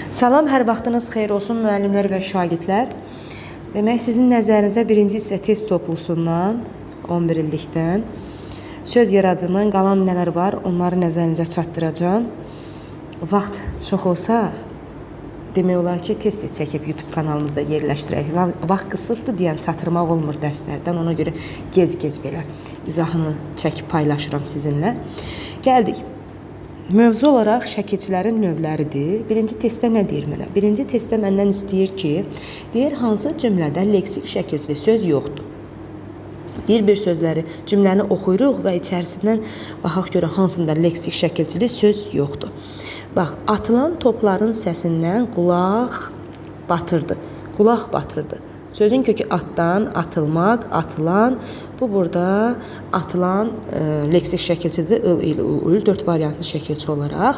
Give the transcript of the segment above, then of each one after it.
Salam, hər vaxtınız xeyir olsun müəllimlər və şagirdlər. Demək, sizin nəzərinizə birinci hissə test toplusundan, 11 illikdən söz yaradıcının qalan nələr var, onları nəzərinizə çatdıracağım. Vaxt çox olsa, demək olar ki, test çəkib YouTube kanalımızda yerləşdirək. Vaxt qısıtdır deyən çatdırmaq olmur dərslərdən, ona görə gec-gec belə izahını çəkib paylaşıram sizinlə. Gəldik. Mövzu olaraq şəkilçilərin növləridir. Birinci testdə nə deyir mənə? Birinci testdə məndən istəyir ki, deyir hansı cümlədə leksik şəkilçili söz yoxdur. Bir-bir sözləri, cümləni oxuyuruq və içərisindən baxaq görə hansında leksik şəkilçili söz yoxdur. Bax, atılan topların səsindən qulaq batırdı. Qulaq batırdı. Sözün kökü atdan, atılmaq, atılan. Bu burada atılan leksik şəkilçidir. Il, il, ul, 4 variantlı şəkilçi olaraq.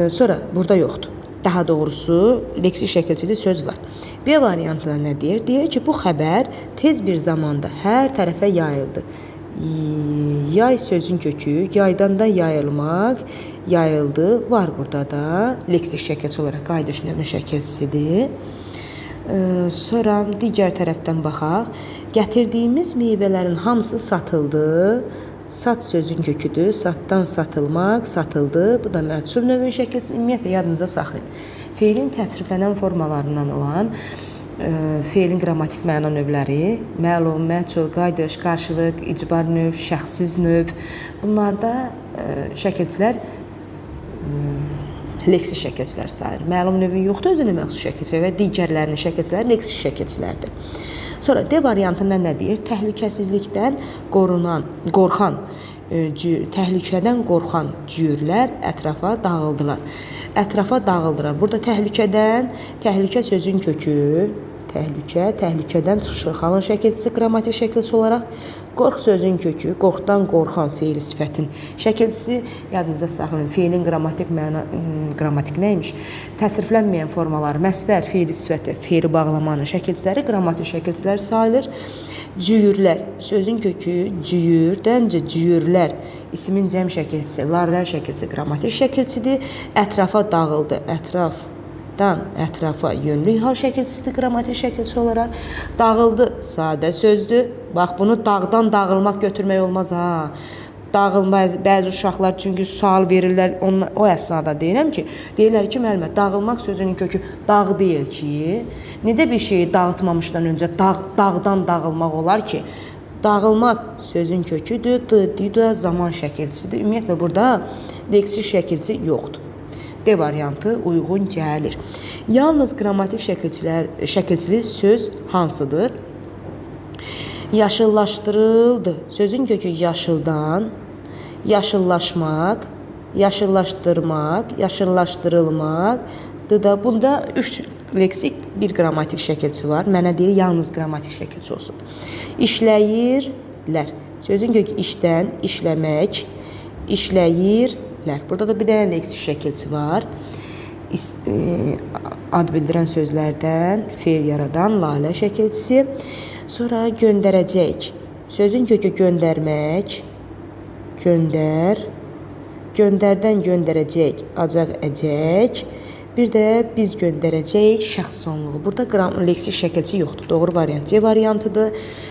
Sonra burada yoxdur. Daha doğrusu leksik şəkilçili söz var. B variantında nə deyir? Deyir ki, bu xəbər tez bir zamanda hər tərəfə yayıldı. Yay sözün kökü, yaydan da yayılmaq, yayıldı. Var burada da leksik şəkilçi olaraq qayıdış növünün şəkilçisidir. Sonra digər tərəfdən baxaq. Gətirdiyimiz meyvələrin hamısı satıldı. Sat sözün köküdür. Satdan satılmaq, satıldı. Bu da məhsul növünün şəkilçisi. Ümumiyyətlə yadınızda saxlayın. Feilin təsriflənən formalarından olan feilin qrammatik məna növləri, məlum, məhsul, qayıdış, qarşılıq, icbar növ, şəxsiz növ. Bunlarda şəkilçilər leksik şəkilçilər sayılır. Məlum növün yoxdur, özünə məxsus şəkilçilər və digərlərinin şəkilçiləri leksik şəkilçilərdir. Sonra D variantında nə deyir? Təhlükəsizlikdən qorxan, təhlükədən qorxan cüyürlər ətrafa dağıldılar. Ətrafa dağıldılar. Burada təhlükə sözün kökü, təhlükədən çıxışılan şəkilçisi qrammatik şəkilçisi olaraq, qorx sözün kökü, qorxdan qorxan feil sifətin şəkilçisi, yadınızda saxlayın, feilin qrammatik nəymiş? Təsriflənməyən formaları, məsdər, feil sifəti, feili bağlamanın şəkilçiləri qrammatik şəkilçilər sayılır. Cüyürlər, sözün kökü, cüyürdəncə cüyürlər, ismin cəm şəkilçisi, larlər şəkilçisi qrammatik şəkilçisidir. Ətrafa dağıldı, ətrafa yönlü hal şəkilçisidir qrammatik şəkilçisi olaraq. Dağıldı, sadə sözdür. Bax, bunu dağdan dağılmaq götürmək olmaz ha. Dağılmaz, bəzi uşaqlar çünki sual verirlər, o əsnada deyirəm ki, deyirlər ki, müəllimə, dağılmaq sözünün kökü dağ deyil ki, necə bir şeyi dağıtmamışdan öncə dağdan dağılmaq olar ki, dağılmaq sözün köküdür, d, zaman şəkilçisidir. Ümumiyyətlə, burada leksik şəkilçi yoxdur. D variantı uyğun gəlir. Yalnız qrammatik şəkilçili söz hansıdır? Yaşıllaşdırıldı. Sözün kökü yaşıldan, yaşıllaşmaq, yaşıllaşdırmaq, yaşıllaşdırılmaq. Bunda 3 leksik, bir qrammatik şəkilçi var. Mənə deyir, yalnız qrammatik şəkilçi olsun. İşləyirlər. Sözün kökü işdən, işləmək, işləyirlər. Burada da bir dənə leksik şəkilçi var. Ad bildirən sözlərdən feil yaradan lalə şəkilçisi. Sonra göndərəcək. Sözün kökü göndərmək, göndərdən göndərəcək, acaq əcək. Bir də biz göndərəcək şəxs sonluğu. Burada leksik şəkilçi yoxdur. Doğru variant C variantıdır.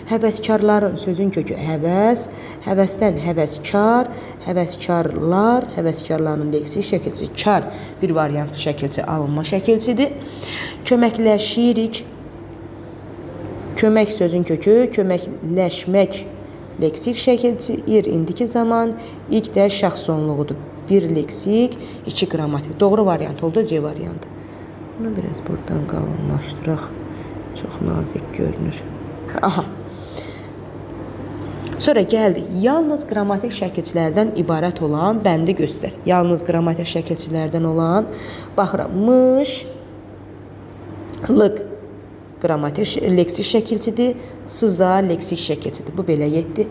Həvəskarların sözün kökü həvəs, həvəsdən həvəskar, həvəskarlar, həvəskarların leksik şəkilçisi kar. Bir variantlı şəkilçi alınma şəkilçidir. Köməkləşirik. Kömək sözün kökü, köməkləşmək leksik şəkilçi, indiki zaman, ilk də şəxs sonluğudur. Bir leksik, 2 qrammatik. Doğru variant oldu, C variantı. Bunu biraz buradan qalınlaşdıraq. Çox nazik görünür. Aha. Sonra gəldi. Yalnız qrammatik şəkilçilərdən ibarət olan bəndi göstər. Yalnız qrammatik şəkilçilərdən olan, baxıram, mış, lıq. Qrammatik leksik şəkilçidir, sızda leksik şəkilçidir. Bu belə 7.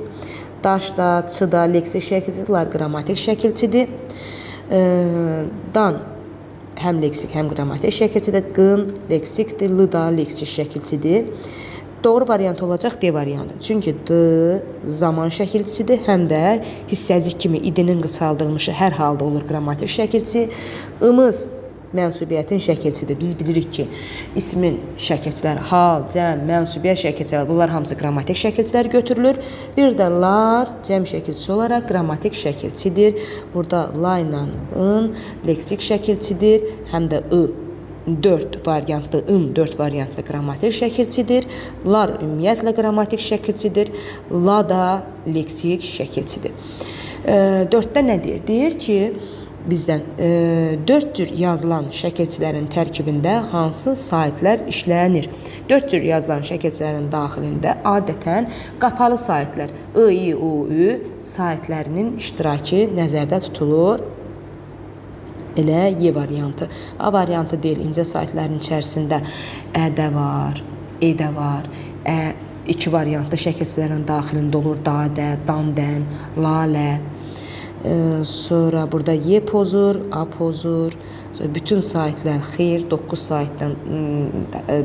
Daşda, çıda leksik şəkilçidir, qrammatik şəkilçidir. Dan həm leksik, həm qrammatik şəkilçidir. Qın leksikdir, lı da leksik şəkilçidir. Doğru variant olacaq D variantı. Çünki D zaman şəkilçisidir, həm də hissəcik kimi idinin qısaldılmışı hər halda olur qrammatik şəkilçi. Imız mənsubiyyətin şəkilçidir. Biz bilirik ki, ismin şəkilçiləri hal, cəm, mənsubiyyət şəkilçiləri, bunlar hamısı qrammatik şəkilçilər götürülür. Bir də lar cəm şəkilçisi olaraq qrammatik şəkilçidir. Burada la ilə ın leksik şəkilçidir, həm də 4 variantlı, 4 variantlı qrammatik şəkilçidir. Lar ümumiyyətlə qrammatik şəkilçidir. La da leksik şəkilçidir. 4-də nə deyir? Deyir ki, bizdən 4 cür yazılan şəkilçilərin tərkibində hansı saitlər işlənir? 4 cür yazılan şəkilçilərin daxilində adətən qapalı saitlər, I, U, Ü saitlərinin iştirakı nəzərdə tutulur. Elə Y variantı. A variantı deyil, incə saitlərin içərisində ə də var, e də var. İki variantlı şəkilçilərin daxilində olur dadə, dandən, lalə. Sonra burada Y pozur, A pozur. Sonra bütün saitlər xeyr, 9 saitdən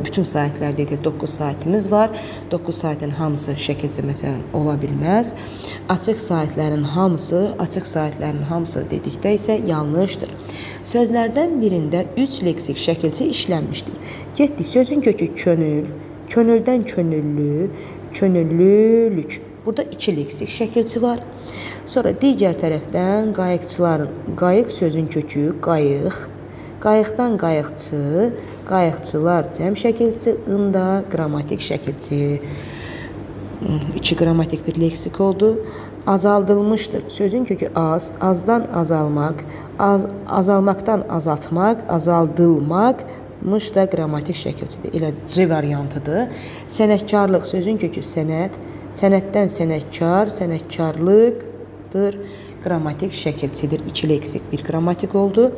bütün saitlər dedik, 9 saitimiz var. 9 saitin hamısı şəkilçi məsələn ola bilməz. Açıq saitlərin hamısı dedikdə isə yanlışdır. Sözlərdən birində 3 leksik şəkilçi işlənmişdir. Getdik, sözün kökü könül, könüldən könüllü, könüllülük. Burada 2 leksik şəkilçi var. Sonra digər tərəfdən qayıq sözün kökü qayıq, qayıqdan qayıqçı, qayıqçılar cəm şəkilçisi, ında qrammatik şəkilçi. 2 qrammatik bir leksik oldu. Azaldılmışdır. Sözün kökü az, azdan azalmaq, azalmaqdan azaltmaq, azaldılmaq da qrammatik şəkilçidir. Elə C variantıdır. Sənətkarlıq sözün kökü sənət, sənətdən sənətkar, sənətkarlıqdır. Qrammatik şəkilçidir. 2 leksik bir qrammatik oldu.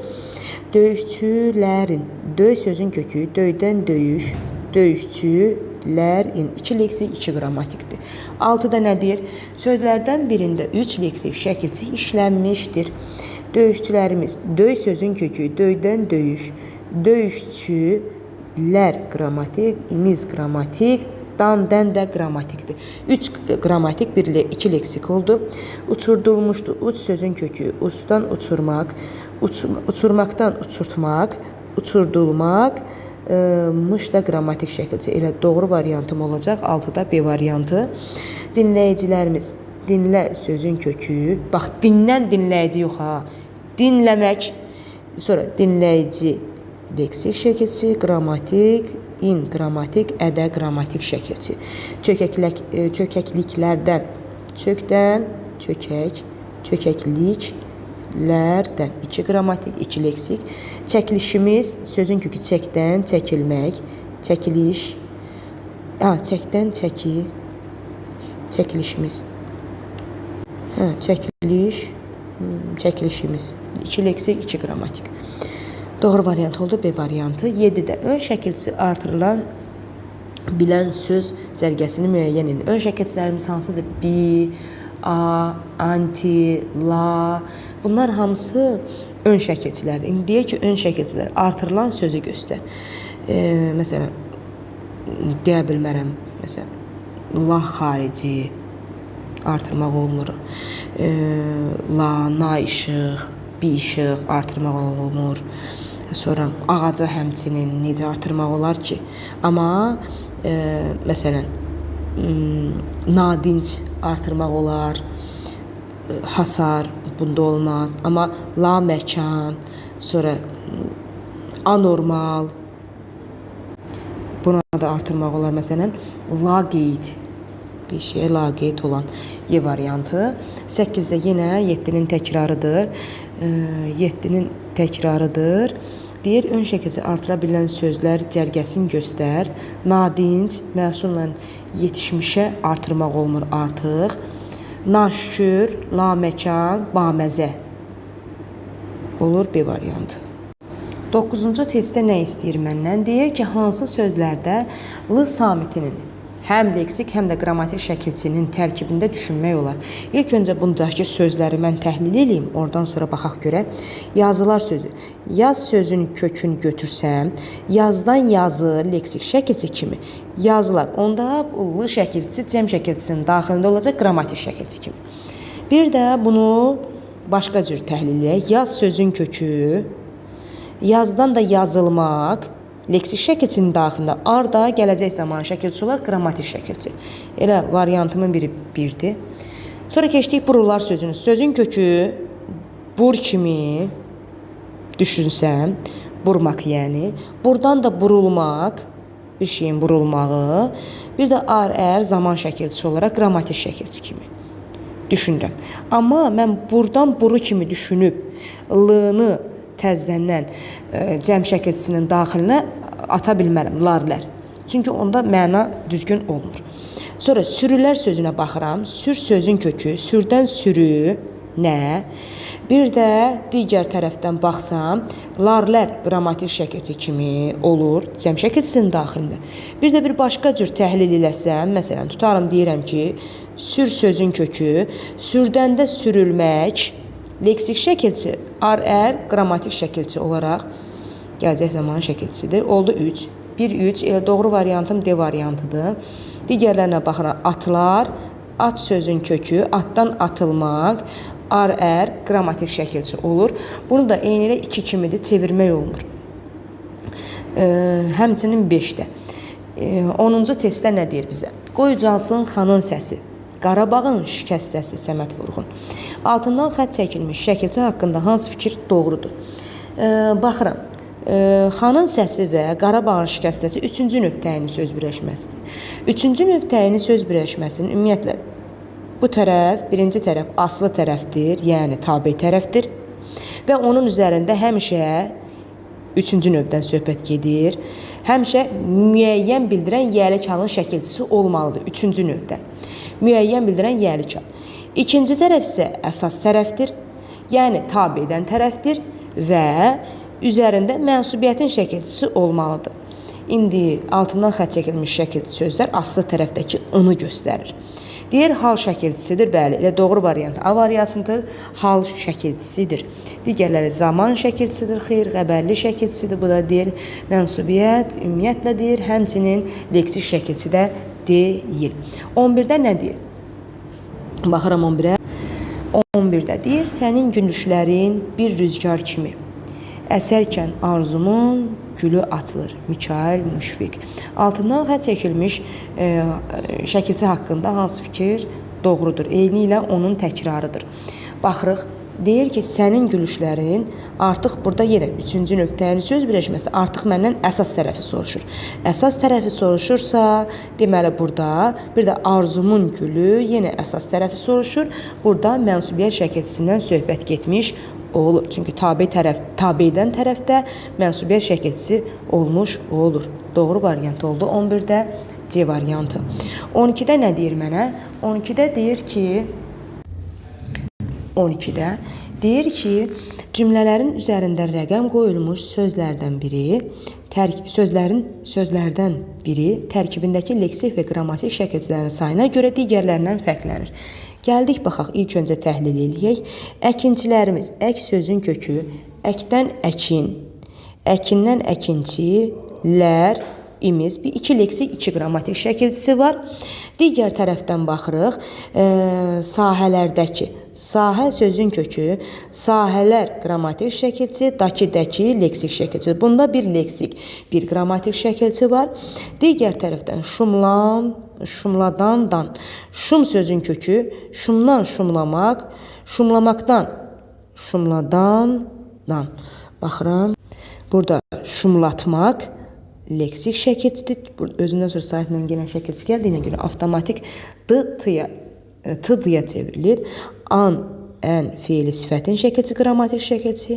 Döyüşçülərin, döy sözün kökü döydən döyüş, döyüşçülərin 2 leksik 2 qrammatikdir. 6-da nə deyir? Sözlərdən birində 3 leksik şəkilçi işlənmişdir. Döyüşçülərimiz, döy sözün kökü döydən döyüş, döyüşçülər qrammatik, imiz qrammatik, dan-dən də qrammatikdir. 3 qrammatik, 2 leksik oldu. Uçurdulmuşdu. Uç sözün kökü uçdan uçurmaq, uçurmaqdan uçurtmaq, uçurdulmaq da qrammatik şəkilçi. Elə doğru variantım olacaq. 6-da B variantı. Dinləyicilərimiz, dinlə sözün kökü, bax dindən dinləyici yox ha. Dinləmək, sonra dinləyici leksik şəkilçi, qrammatik, in qrammatik, ədə qrammatik şəkilçi. Çökəkliklərdən, çökdən, çökək, çökəkliklərdən 2 qrammatik, 2 leksik. Çəkilişimiz, sözün kökü çəkdən, çəkilmək, çəkiliş, çəkdən, çəki, çəkilişimiz. Çəkiliş, çəkilişimiz. 2 leksik, 2 qrammatik. Doğru variant oldu B variantı. 7-də ön şəkilçisi artırılan bilən söz cərgəsini müəyyən edin. Ön şəkilçilərimiz hansıdır? Bi, a, anti, la. Bunlar hamısı ön şəkilçilərdir. İndi deyir ki, ön şəkilçilər artırılan sözü göstər. Məsələn, deyə bilmərəm. Məsələn, la xarici artırmaq olmur. La, na işıq, bi işıq artırmaq olmur. Sonra ağaca həmçinin necə artırmaq olar ki? Amma məsələn nadinc artırmaq olar. Hasar bunda olmaz. Amma la məkan, sonra anormal buna da artırmaq olar. Məsələn laqeyd, bir şey laqeyd olan Y variantı. 8-də yenə 7-nin təkrarıdır. 7-nin təkrarıdır. Deyir, ön şəkilçi artıra bilən sözlər cərgəsini göstər. Nadinc, məhsulla yetişmişə artırmaq olmur artıq. Naşükür, laməkan, baməzə. Olur B variantı. 9-cu testdə nə istəyir məndən? Deyir ki, hansı sözlərdə L samitinin həm leksik, həm də qrammatik şəkilçinin tərkibində düşünmək olar. İlk öncə bundakı sözləri mən təhlil edeyim, oradan sonra baxaq görək. Yazılar sözü. Yaz sözünün kökünü götürsəm, yazdan yazı leksik şəkilçi kimi. Yazılar, onda L şəkilçisi cəm şəkilçisinin daxilində olacaq qrammatik şəkilçi kimi. Bir də bunu başqa cür təhlil edək. Yaz sözün kökü, yazdan da yazılmaq, leksik şəkilçinin daxilində arda gələcək zaman şəkilçisi olar, qrammatik şəkilçi. Elə variantımın biri birdir. Sonra keçdik bururlar sözünü. Sözün kökü bur kimi düşünsəm, burmaq yəni. Buradan da burulmaq, bir şeyin burulmağı, bir də ar-ər zaman şəkilçisi olaraq qrammatik şəkilçi kimi düşünürəm. Amma mən buradan buru kimi düşünüb l-nı təzədən cəm şəkilçisinin daxilinə ata bilmərəm, lar-lər. Çünki onda məna düzgün olmur. Sonra sürülər sözünə baxıram. Sür sözün kökü, sürdən sürü nə? Bir də digər tərəfdən baxsam, lar-lər qrammatik şəkilçi kimi olur, cəm şəkilçisinin daxilində. Bir də bir başqa cür təhlil eləsəm, məsələn, tutarım deyirəm ki, sür sözün kökü, sürdəndə sürülmək, leksik şəkilçi, ar-ər qrammatik şəkilçi olaraq gələcək zaman şəkilçisidir. Oldu 3. 1-3, elə doğru variantım D variantıdır. Digərlərinə baxıram, atlar, at sözün kökü, atdan atılmaq, ar-ər qrammatik şəkilçi olur. Bunu da eyni ilə 2 kimidir, çevirmək olmur. Həmçinin 5-də. 10-cu testdə nə deyir bizə? Qoy ucalsın xanın səsi, Qarabağın şikəstəsi Səməd Vurğun. Altından xətt çəkilmiş şəkilçi haqqında hansı fikir doğrudur? Baxıram. Xanın səsi və Qarabağın şikəstəsi 3-cü növ təyini söz birləşməsidir. 3-cü növ təyini söz birləşməsinin ümumiyyətlə bu tərəf, birinci tərəf aslı tərəfdir, yəni tabe tərəfdir və onun üzərində həmişə 3-cü növdən söhbət gedir. Həmişə müəyyən bildirən yəlik halın şəkilçisi olmalıdır 3-cü növdən. Müəyyən bildirən yəlik hal. İkinci tərəf isə əsas tərəfdir, yəni tabe edən tərəfdir və üzərində mənsubiyyətin şəkilçisi olmalıdır. İndi altından xətt çəkilmiş şəkilçi sözlər aslı tərəfdəki ını göstərir. Deyir, hal şəkilçisidir, bəli, elə doğru variant A variantıdır, hal şəkilçisidir. Digərləri zaman şəkilçisidir, xeyr, xəbərli şəkilçisidir, bu da deyir, mənsubiyyət, ümumiyyətlə deyir, həmçinin leksik şəkilçisi də deyil. 11-də nə deyir? Baxıram 11-ə. 11-də deyir, sənin gülüşlərin bir rüzgar kimi. Əsərkən arzumun gülü açılır. Mikail Müşfiq. Altından xətt çəkilmiş şəkilçi haqqında hansı fikir doğrudur? Eyni ilə onun təkrarıdır. Baxırıq. Deyir ki, sənin gülüşlərin artıq burada yenə 3-cü növ təyini söz birləşməsində artıq məndən əsas tərəfi soruşur. Əsas tərəfi soruşursa, deməli burada bir də arzumun gülü yenə əsas tərəfi soruşur. Burada mənsubiyyət şəkilçisindən söhbət getmiş olur. Çünki tabe edən tərəfdə mənsubiyyət şəkilçisi olmuş olur. Doğru variant oldu 11-də C variantı. 12-də nə deyir mənə? 12-də deyir ki, cümlələrin üzərində rəqəm qoyulmuş sözlərdən biri tərkibindəki leksik və qrammatik şəkilçilərin sayına görə digərlərindən fərqlənir. Gəldik, baxaq, ilk öncə təhlil eləyək. Əkinçilərimiz, ək sözün kökü, əkdən əkin, əkindən əkinçi, lər, imiz, bir 2 leksik, 2 qrammatik şəkilçisi var. Digər tərəfdən baxırıq, sahələrdəki, sahə sözün kökü, sahələr qrammatik şəkilçi, dakidəki leksik şəkilçi. Bunda bir leksik, bir qrammatik şəkilçi var. Digər tərəfdən şumlan, şumladan, dan. Şum sözün kökü, şumdan şumlamaq, şumlamaqdan, şumladan, dan. Baxıram, burada şumlatmaq, leksik şəkilçidir. Özündən sonra sahiblə gələn şəkilçi gəldiyinə görə avtomatik t-dıya çevrilib. An, ən, feili sifətin şəkilçi, qrammatik şəkilçi,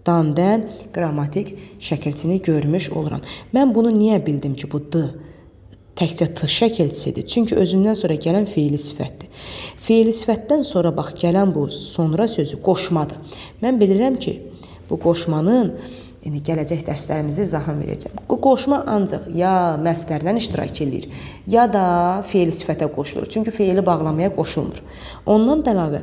dan-dən qrammatik şəkilçini görmüş oluram. Mən bunu niyə bildim ki, bu d təkcə t şəkilçisidir? Çünki özündən sonra gələn feili sifətdir. Feili sifətdən sonra bax, gələn bu sonra sözü qoşmadır. Mən bilirəm ki, bu qoşmanın gələcək dərslərimizdə izahını verəcəm. Bu qoşma ancaq ya məstərlə iştirak edir, ya da feili sifətə qoşulur. Çünki feili bağlamaya qoşulmur. Ondan da əlavə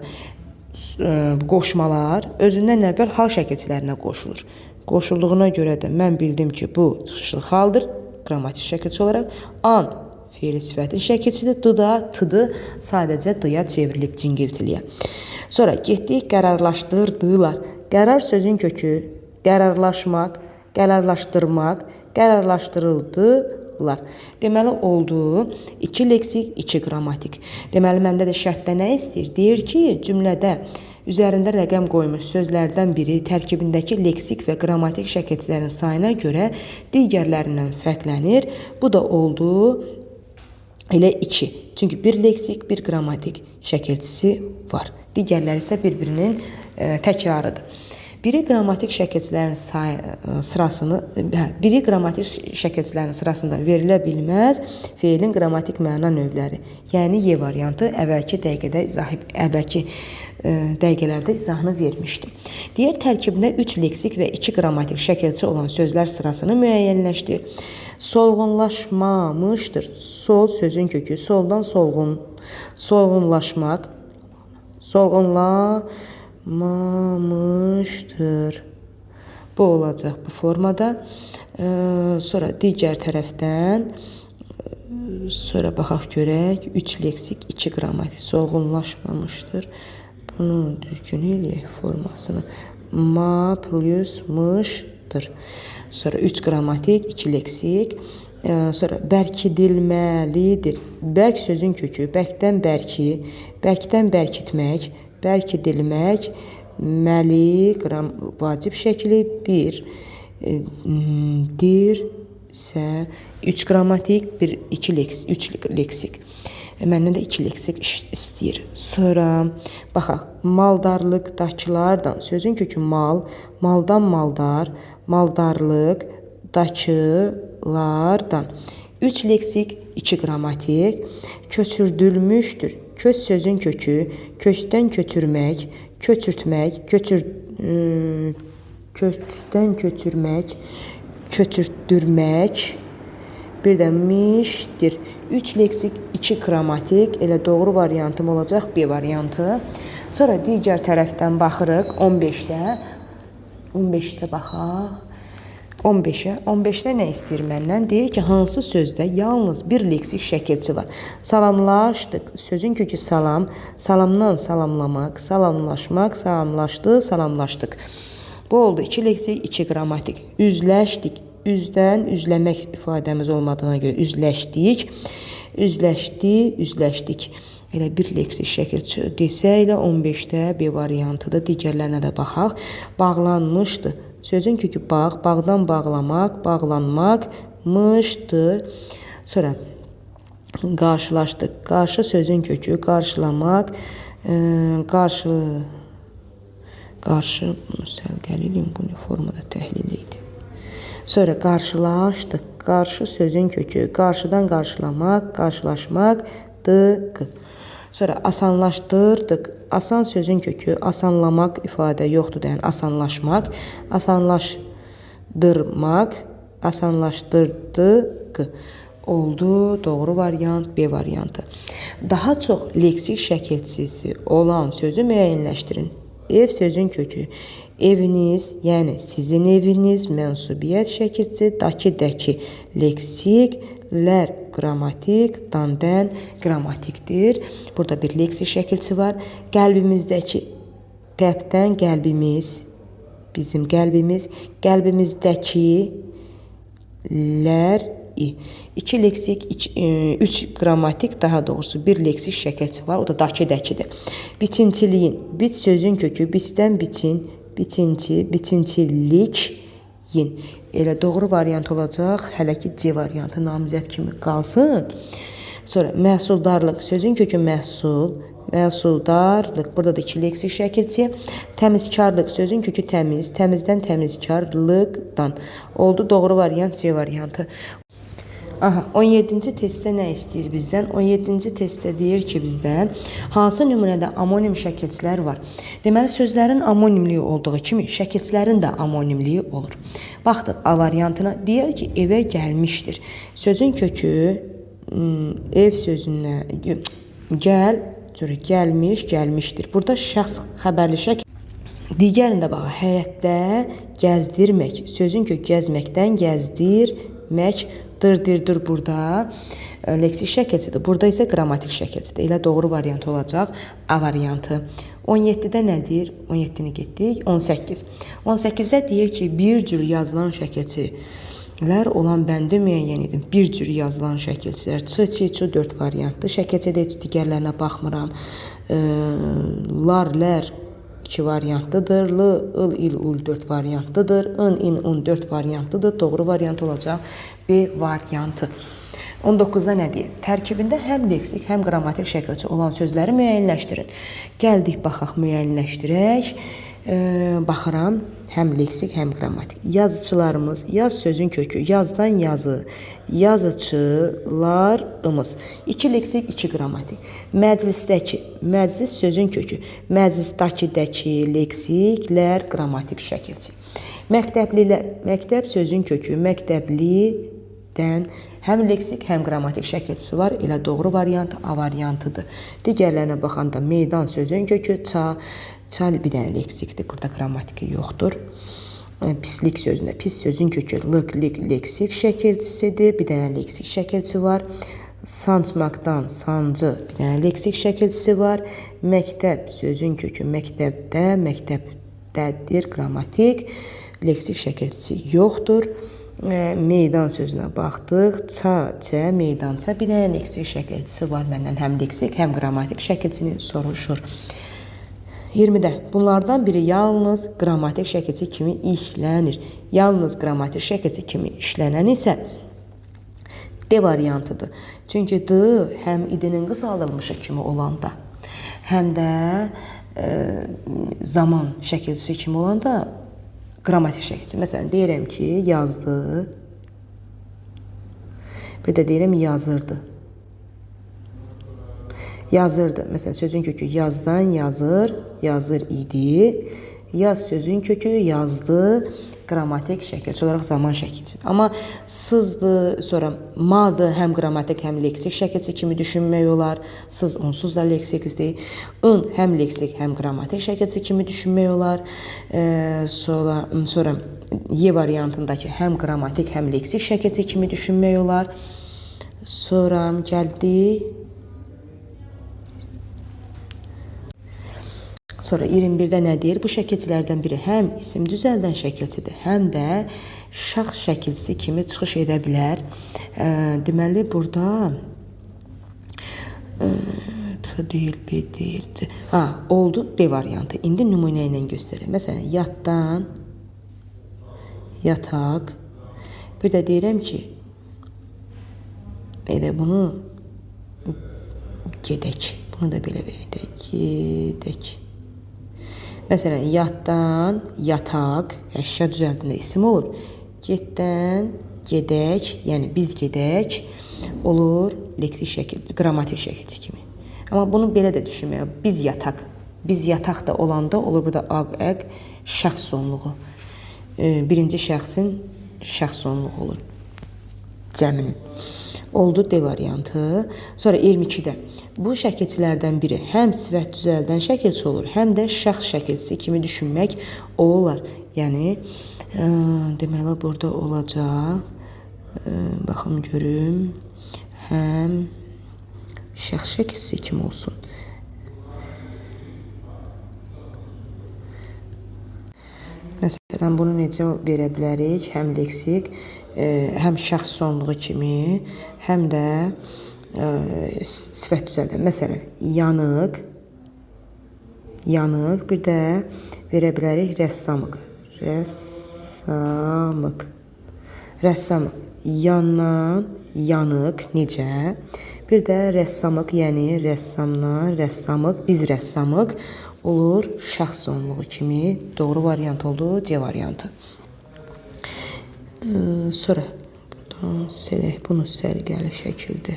qoşmalar özündən əvvəl hal şəkilçilərinə qoşulur. Qoşulduğuna görə də mən bildim ki, bu çıxışlı haldır, qrammatik şəkilçi olaraq. An feili sifətin şəkilçidir, t-dı sadəcə d-ya çevrilib cingiltiliyə. Sonra getdik, qərarlaşdırdılar. Qərar sözün kökü, qərarlaşmaq, qərarlaşdırmaq, qərarlaşdırıldılar. Deməli oldu 2 leksik, 2 qrammatik. Deməli məndə də şərtdə nə istəyir? Deyir ki, cümlədə üzərində rəqəm qoymuş sözlərdən biri tərkibindəki leksik və qrammatik şəkilçilərin sayına görə digərlərindən fərqlənir. Bu da oldu elə 2. Çünki bir leksik, bir qrammatik şəkilçisi var. Digərləri isə bir-birinin təkrarıdır. Biri qrammatik şəkilçilərin sırasında verilə bilməz feilin qrammatik məna növləri. Yəni Y variantı əvvəlki dəqiqələrdə izahını vermişdim. Digər tərkibində 3 leksik və 2 qrammatik şəkilçi olan sözlər sırasını müəyyənləşdir. Solğunlaşmamışdır. Sol sözün kökü. Soldan solğun. Solğunlaşmaq. Solğunlaşmamışdır. Bu olacaq bu formada. Sonra digər tərəfdən sonra baxaq görək. 3 leksik, 2 qrammatik. Solğunlaşmamışdır. Bunu düzgün eləyək formasını. Ma plus mışdır. Sonra 3 qrammatik, 2 leksik. Sonra bərkidilməlidir. Bərk sözün kökü. Bərkdən bərki. Bərkdən bərkitmək. Bərkidilmək. Məli vacib şəklidir. Dirsə 3 qrammatik, 2 leksik. Məndən də 2 leksik istəyir. Sonra baxaq. Maldarlıqdakılardan. Sözün kökü mal. Maldan maldar. Maldarlıq. Dakılardan. 3 leksik, 2 qrammatik. Köçürdülmüşdür. Köç sözün kökü. Köçdən köçürmək. Köçürtmək. Köçdən köçürmək. Köçürtdürmək. Bir də mişdir. 3 leksik, 2 qrammatik. Elə doğru variantım olacaq B variantı. Sonra digər tərəfdən baxırıq 15-də. 15-də baxaq. 15-də nə istəyir məndən? Deyir ki, hansı sözdə yalnız bir leksik şəkilçi var? Salamlaşdıq. Sözün kökü salam. Salamdan salamlamaq. Salamlaşmaq. Salamlaşdı. Salamlaşdıq. Bu oldu 2 leksik, 2 qrammatik. Üzləşdik. Üzdən üzləmək ifadəmiz olmadığına görə üzləşdik. Üzləşdi, üzləşdik. Elə bir leksik şəkilçi desə elə 15-də B variantıdır. Digərlərinə də baxaq. Bağlanmışdı. Sözün kökü bağ. Bağdan bağlamaq, bağlanmaq, mışdı. Sonra qarşılaşdıq. Qarşı sözün kökü qarşılamaq, qarşı səlqəliyim bunu formada təhlil idi. Sonra qarşılaşdıq. Qarşı sözün kökü qarşıdan qarşılamaq, qarşılaşmaqdır. Sonra asanlaşdırdıq. Asan sözün kökü asanlamaq ifadə yoxdur, yəni asanlaşmaq, asanlaşdırmaq, asanlaşdırdıq. Oldu doğru variant B variantı. Daha çox leksik şəkilçisi olan sözü müəyyənləşdirin. Ev sözün kökü. Eviniz, yəni sizin eviniz, mənsubiyyət şəkilçi, dakı, leksiklər, qrammatik, dandən, qrammatikdir. Burada bir leksik şəkilçi var. Qəlbimizdəki, qəlbdən qəlbimiz, bizim qəlbimiz, qəlbimizdəkilər, 2 leksik, 3 qrammatik, daha doğrusu bir leksik şəkilçi var. O da dakı-dəkidir. Biçinciliyin, bit sözün kökü, bitdən biçin, biçinci, biçincilik, yin. Elə doğru variant olacaq. Hələ ki C variantı namizəd kimi qalsın. Sonra məhsuldarlıq. Sözün kökü məhsul. Məhsuldarlıq. Burada da 2 leksik şəkilçi. Təmizkarlıq. Sözün kökü təmiz. Təmizdən təmizkarlıqdan. Oldu doğru variant C variantı. Aha, 17-ci testdə nə istəyir bizdən? 17-ci testdə deyir ki, bizdən hansı nümunədə amonim şəkilçilər var? Deməli, sözlərin amonimliyi olduğu kimi şəkilçilərin də amonimliyi olur. Baxdıq A variantına. Deyir ki, evə gəlmişdir. Sözün kökü ev sözündən gəlmiş, gəlmişdir. Burada şəxs xəbərli şəkil. Digərində bax, həyətdə gəzdirmək. Sözün kökü gəzməkdən gəzdirmək. Dırdır burada leksik şəkilçidir. Burada isə qrammatik şəkilçidir. Elə doğru variant olacaq A variantı. 17-də nədir? 17-ni getdik. 18. 18-də deyir ki, bir cür yazılan şəkilçilər olan bəndi müəyyən edin. Bir cür yazılan şəkilçilər. Ç, 4 variantdır. Şəkilçidə heç digərlərinə baxmıram. Lar, lər 2 variantlıdır. L, il, il, ul 4 variantlıdır. In, in, un 4 variantlıdır. Doğru variant olacaq B variantı. 19-da nə deyir? Tərkibində həm leksik, həm qrammatik şəkilçi olan sözləri müəyyənləşdirin. Gəldik, baxaq, müəyyənləşdirək. Baxıram, həm leksik, həm qrammatik. Yazıçılarımız, yaz sözün kökü, yazdan yazı, yazıçılar, ımız. 2 leksik, 2 qrammatik. Məclisdəki, məclis sözün kökü, məclisdəki, leksiklər, qrammatik şəkilçi. Məktəblilər, məktəb sözün kökü, məktəblidən həm leksik, həm qrammatik şəkilçisi var. Elə doğru variant A variantıdır. Digərlərinə baxanda meydan sözün kökü, çal bir dənə leksikdir. Burada qrammatiki yoxdur. Pislik sözündə pis sözün kökü leksik şəkilçisidir. Bir dənə leksik şəkilçisi var. Sancmaqdan sancı bir dənə leksik şəkilçisi var. Məktəb sözün kökü məktəbdədir. Qrammatik leksik şəkilçisi yoxdur. Meydan sözünə baxdıq. Çə, meydança bir dənə leksik şəkilçisi var. Məndən həm leksik, həm qrammatik şəkilçini soruşur. 20-də bunlardan biri yalnız qrammatik şəkilçi kimi işlənir. Yalnız qrammatik şəkilçi kimi işlənən isə D variantıdır. Çünki D həm idinin qısaldılmışı kimi olanda, həm də zaman şəkilçisi kimi olanda qrammatik şəkilçi. Məsələn, deyirəm ki, yazdı. Bir də deyirəm, yazırdı. Yazırdı. Məsələn, sözün kökü yazdan yazır, yazır idi. Yaz sözün kökü yazdı, qrammatik şəkilçi olaraq zaman şəkilçidir. Amma sızdı, sonra madı həm qrammatik, həm leksik şəkilçi kimi düşünmək olar. Sız onsuz da leksikdir. In həm leksik, həm qrammatik şəkilçi kimi düşünmək olar. Sonra Y variantındakı həm qrammatik, həm leksik şəkilçi kimi düşünmək olar. Sonra gəldi. Sonra 21-də nə deyir? Bu şəkilçilərdən biri həm isim düzəldən şəkilçidir, həm də şəxs şəkilçisi kimi çıxış edə bilər. Deməli, burada T deyil, B deyil. Oldu D variantı. İndi nümunə ilə göstərək. Məsələn, yatdan, yataq. Bir də deyirəm ki, belə bunu gedək. Bunu da belə verək. Gedək. Məsələn, yatdan, yataq, əşya düzəldində isim olur. Getdən, gedək, yəni biz gedək olur leksik şəkil, qrammatik şəkilçi kimi. Amma bunu belə də düşünmək, biz yataq. Biz yataq da olanda olur burada aq, şəxs sonluğu. Birinci şəxsin şəxs sonluğu olur. Cəminin. Oldu D variantı. Sonra 22-də bu şəkilçilərdən biri həm sifət düzəldən şəkilçi olur, həm də şəxs şəkilçisi kimi düşünmək olar. Yəni, deməli, burada olacaq, baxım görüm, həm şəxs şəkilçisi kimi olsun. Məsələn, bunu necə verə bilərik? Həm leksik, həm şəxs sonluğu kimi, həm də sifət düzəldən. Məsələn, yanıq, bir də verə bilərik rəssamıq. Rəssamıq, yandan, yanıq, necə? Bir də rəssamıq, yəni rəssamdan, rəssamıq, biz rəssamıq olur şəxs sonluğu kimi. Doğru variant oldu, C variantı. Sonra buradan silək, bunu sərgəli şəkildə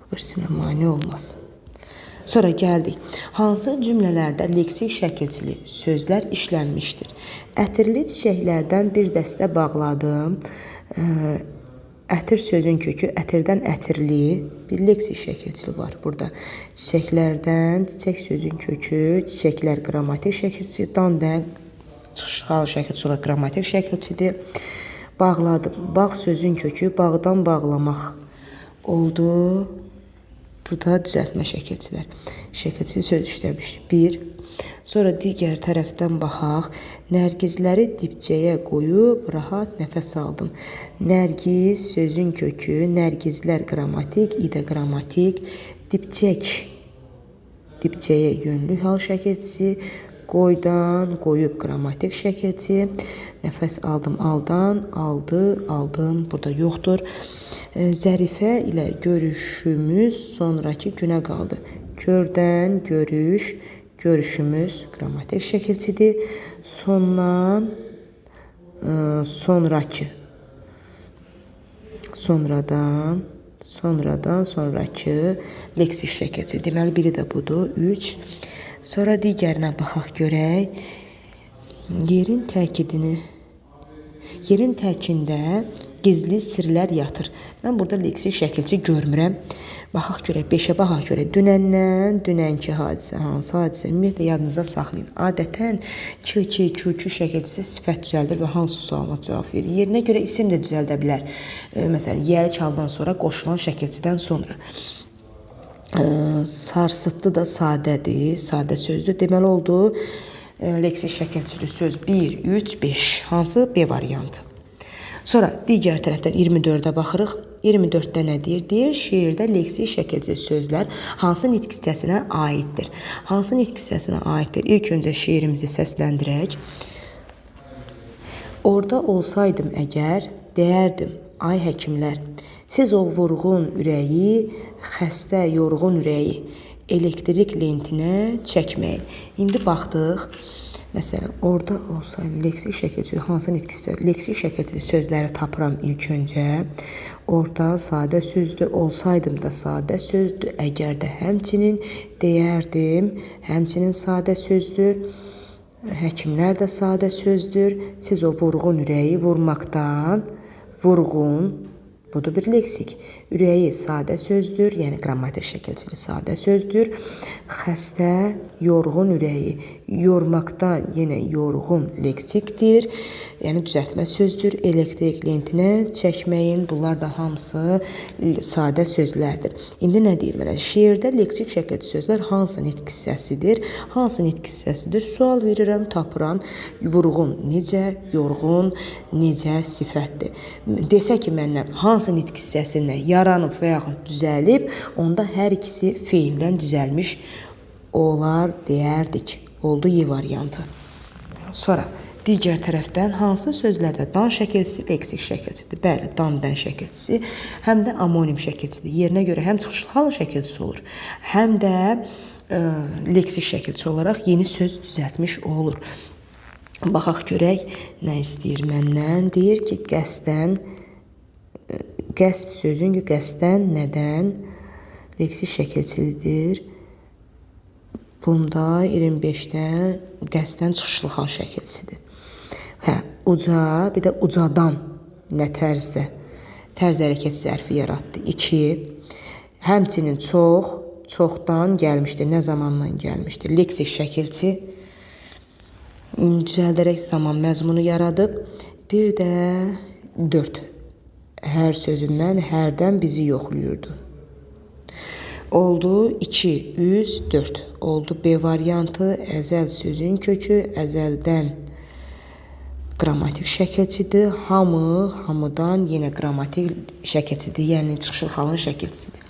qırsinə mane olmasın. Sonra gəldik. Hansı cümlələrdə leksik şəkilçili sözlər işlənmişdir? Ətirli çiçəklərdən bir dəstə bağladım. Ətir sözün kökü, ətirdən ətirli bir leksik şəkilçili var burada. Çiçəklərdən, çiçək sözün kökü, çiçəklər qrammatik şəkilçi, dan çıxışqalı şəkilçi olaraq qrammatik şəkilçidir. Bağladım. Bağ sözün kökü, bağdan bağlamaq oldu. Burada düzəltmə şəkilçilər. Şəkilçi söz işləmişdik. 1. Sonra digər tərəfdən baxaq. Nərgizləri dibçəyə qoyub rahat nəfəs aldım. Nərgiz sözün kökü, nərgizlər qrammatik, ida qrammatik, dibçək, dibçəyə yönlü hal şəkilçisi, qoydan, qoyub qrammatik şəkilçi, nəfəs aldım, aldan, aldı, aldım, burada yoxdur. Zərifə ilə görüşümüz sonraki günə qaldı. Gördən, görüş, görüşümüz qrammatik şəkilçidir. Sondan, sonraki, sonradan, sonradan, sonraki leksik şəkilçi. Deməli, biri də budur. 3. Sonra digərinə baxaq görək. Yerin təkində gizli sirlər yatır. Mən burada leksik şəkilçi görmürəm. Baxaq görək, 5-ə baxaq görək. Dünəndən, dünənki hadisə, hansı hadisə? Ümumiyyətlə, yadınıza saxlayın. Adətən çı, çü şəkilçisi sifət düzəldir və hansı suala cavab verir. Yerinə görə isim də düzəldə bilər. Məsələn, yəli çaldan sonra qoşulan şəkilçidən sonra. Sarsıtdı da sadədir, sadə sözdür. Deməli oldu, leksik şəkilçili söz 1, 3, 5. Hansı? B variantı. Sonra digər tərəfdən 24-ə baxırıq. 24-də nə deyir? Deyir, şeirdə leksik şəkilçi sözlər hansı nitq hissəsinə aiddir? Hansı nitq hissəsinə aiddir? İlk öncə şeirimizi səsləndirək. Orada olsaydım əgər, deyərdim, ay həkimlər, siz o vurğun ürəyi, xəstə, yorğun ürəyi elektrik lentinə çəkməyin. İndi baxdıq. Məsələn, orada olsaydım, leksik şəkilçi, hansı nitq hissəsi? Leksik şəkilçi sözləri tapıram ilk öncə. Orada sadə sözdür, olsaydım da sadə sözdür, əgər də həmçinin deyərdim, həmçinin sadə sözdür. Həkimlər də sadə sözdür. Siz o vurğun ürəyi vurmaqdan, vurğun, budur bir leksik. Ürəyi sadə sözdür, yəni qrammatik şəkilçili sadə sözdür. Xəstə, yorğun ürəyi, yormaqdan yenə yorğun leksikdir. Yəni düzəltmə sözdür. Elektrik lentinə çəkməyin, bunlar da hamısı sadə sözlərdir. İndi nə deyir mənə? Şeirdə leksik şəkilçi sözlər hansı nitq hissəsidir? Hansı nitq hissəsidir? Sual verirəm, tapıram. Vurğun necə, yorğun necə sifətdir. Desə ki, məndən hansı nitq hissəsindən yaranıb və yaxud düzəlib, onda hər ikisi feildən düzəlmiş olar deyərdik. Oldu Y variantı. Sonra digər tərəfdən hansı sözlərdə dan şəkilçisi leksik şəkilçidir? Bəli, dan dən şəkilçisi həm də amonim şəkilçidir. Yerinə görə həm çıxışlı halın şəkilçisi olur, həm də leksik şəkilçi olaraq yeni söz düzəltmiş olur. Baxaq görək nə istəyir məndən? Deyir ki, qəsdən, qəsd sözün ki, qəsdən, nədən leksik şəkilçilidir. Bunda 25-də qəsdən çıxışlı hal şəkilçisidir. Uca, bir də ucadan nə tərzdə? Tərz hərəkət zərfi yaratdı. 2. Həmçinin çox, çoxdan gəlmişdi. Nə zamandan gəlmişdi? Leksik şəkilçi düzəldərək zaman məzmunu yaradıb. Bir də 4. Hər sözündən, hərdən bizi yoxluyurdu. Oldu 2, 3, 4. Oldu B variantı. Əzəl sözün kökü, əzəldən qrammatik şəkilçidir. Hamı, hamıdan yenə qrammatik şəkilçidir. Yəni çıxışlı halın şəkilçisidir.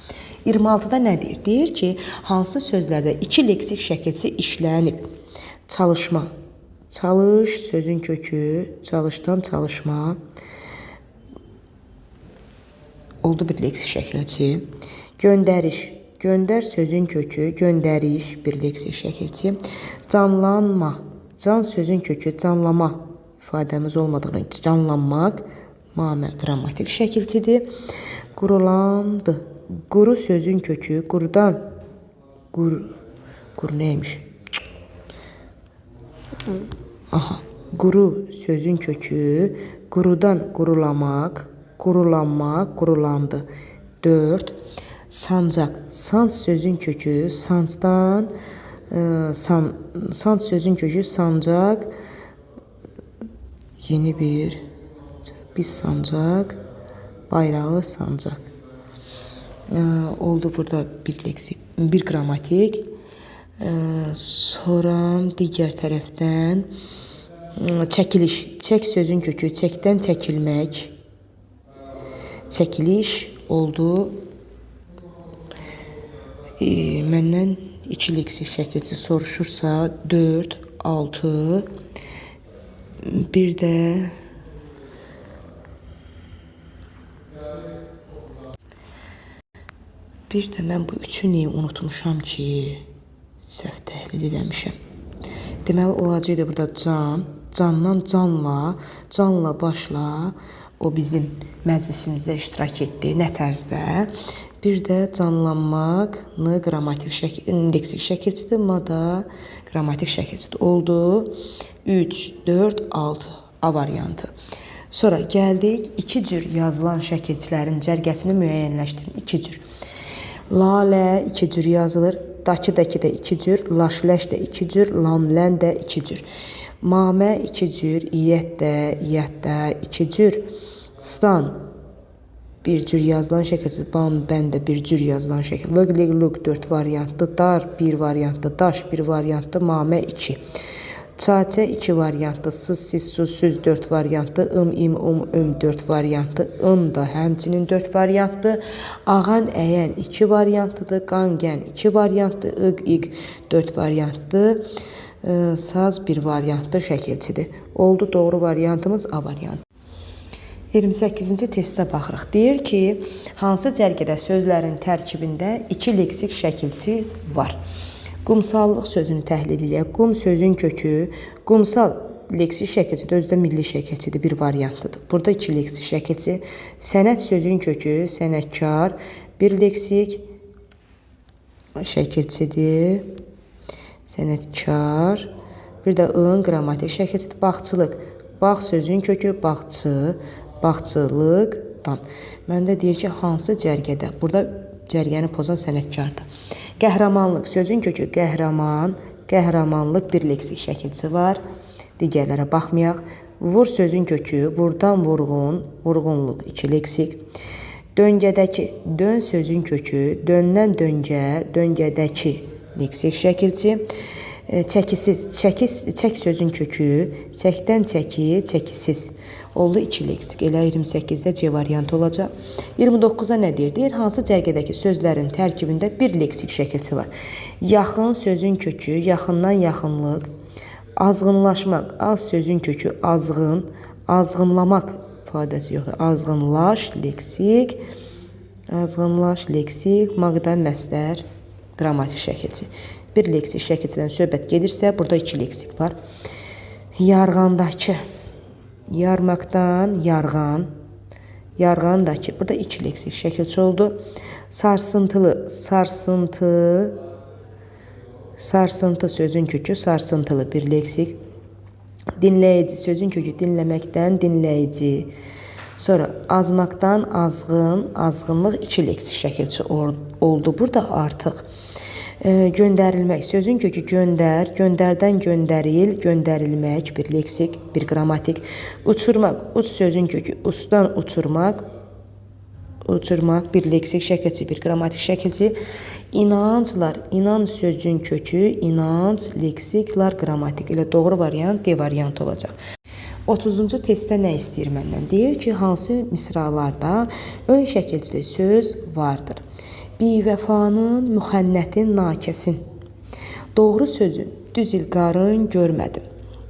26-da nə deyir? Deyir ki, hansı sözlərdə 2 leksik şəkilçi işlənib? Çalışma. Çalış sözün kökü, çalışdan çalışma. Oldu bir leksik şəkilçi. Göndəriş. Göndər sözün kökü, göndəriş bir leksik şəkilçi. Canlanma. Can sözün kökü, canlama ifadəmiz olmadığını canlanmaq mamə qrammatik şəkilçidir. Qurulandı. Quru sözün kökü, qurudan. Quru neymiş? Aha. Quru sözün kökü, qurudan qurulamaq, qurulanmaq, qurulandı. 4. Sancaq. Sanc sözün kökü, sancdan, sanc sözün kökü, sancaq, yeni bir sancaq, bayrağı sancaq. Oldu burada bir leksik, bir qrammatik. Sonra digər tərəfdən çəkiliş. Çək sözün kökü çəkdən çəkilmək. Çəkiliş oldu. Məndən 2 leksik şəkilçi soruşursa 4, 6, bir də mən bu üçünü unutmuşam ki, səhv təhlil eləmişəm. Deməli, olacaqdı burada can, candan canla, canla başla, o bizim məclisimizdə iştirak etdi. Nə tərzdə? Bir də canlanmaq, n qrammatik şəkil, leksik şəkilçidir, ma da qrammatik şəkilçidir. Oldu 3, 4, 6 A variantı. Sonra gəldik, 2 cür yazılan şəkilçilərin cərgəsini müəyyənləşdirin. 2 cür. Lalə 2 cür yazılır. Dakıdakı da 2 cür. Laş-ləş də 2 cür. Lan-lən də 2 cür. Mamə 2 cür. İyyət də 2 cür. Stan 1 cür yazılan şəkil. Ban, bən də 1 cür yazılan şəkil. Lıq, lig, lug 4 variantlı. Dar 1 variantlı. Daş 1 variantlı. Mamə 2. Çaçə 2 variantlı, siz, sus, süz 4 variantlı, im, 4 variantlı, da həmçinin 4 variantlı, ağan, əyən 2 variantlıdır, qan, gən 2 variantlı, iq 4 variantlı, saz 1 variantlı şəkilçidir. Oldu, doğru variantımız A variantı. 28-ci testə baxırıq. Deyir ki, hansı cərgədə sözlərin tərkibində 2 leksik şəkilçi var? Qumsallıq sözünü təhlil edək. Qum sözün kökü, qumsal leksik şəkilçidir, özü də milli şəkilçidir, bir variantıdır. Burada 2 leksik şəkilçi. Sənət sözün kökü, sənətkar, bir leksik şəkilçidir. Sənətkar, bir də ın qrammatik şəkilçidir. Bağçılıq, bağ sözün kökü, bağçı, bağçılıqdan. Məndə deyir ki, hansı cərgədə? Burada cərgəni pozan sənətkardır. Qəhrəmanlıq sözün kökü qəhrəman, qəhrəmanlıq bir leksik şəkilçisi var. Digərlərə baxmayaq. Vur sözün kökü vurdan vurğun, vurğunluq 2 leksik. Döngədəki dön sözün kökü döndən döngə, döngədəki leksik şəkilçi. Çəkisiz, çək sözün kökü çəkdən çəki, çəkisiz. Oldu 2 leksik. Elə 28-də C variantı olacaq. 29-da nə deyir? Deyir, hansı cərgədəki sözlərin tərkibində bir leksik şəkilçi var? Yaxın sözün kökü, yaxından yaxınlıq. Azğınlaşmaq, az sözün kökü, azğın. Azğınlamaq ifadəsi yoxdur. Azğınlaş, leksik. Azğınlaş, leksik. Maqda məstər, qrammatik şəkilçi. Bir leksik şəkilçidən söhbət gedirsə, burada 2 leksik var. Yarğandakı. Yarmaqdan yarğan, yarğandakı, burada 2 leksik şəkilçi oldu. Sarsıntılı, sarsıntı, sarsıntı sözün kökü, sarsıntılı bir leksik. Dinləyici sözün kökü, dinləməkdən dinləyici. Sonra azmaqdan azğın, azğınlıq 2 leksik şəkilçi oldu. Burada artıq göndərilmək sözün kökü göndər, göndərdən göndəril, göndərilmək bir leksik, bir qrammatik. Uçurmaq, uç sözün kökü usdan uçurmaq, uçurmaq bir leksik şəkilçi, bir qrammatik şəkilçi. İnanclar, inanc sözün kökü inanc, leksiklar, qrammatik. Elə doğru variant D variantı olacaq. 30-cu testdə nə istəyir məndən? Deyir ki, hansı misralarda ön şəkilçili söz vardır? Bivəfanın, müxənnətin, nakəsin. Doğru sözün, düz ilqarın görmədim.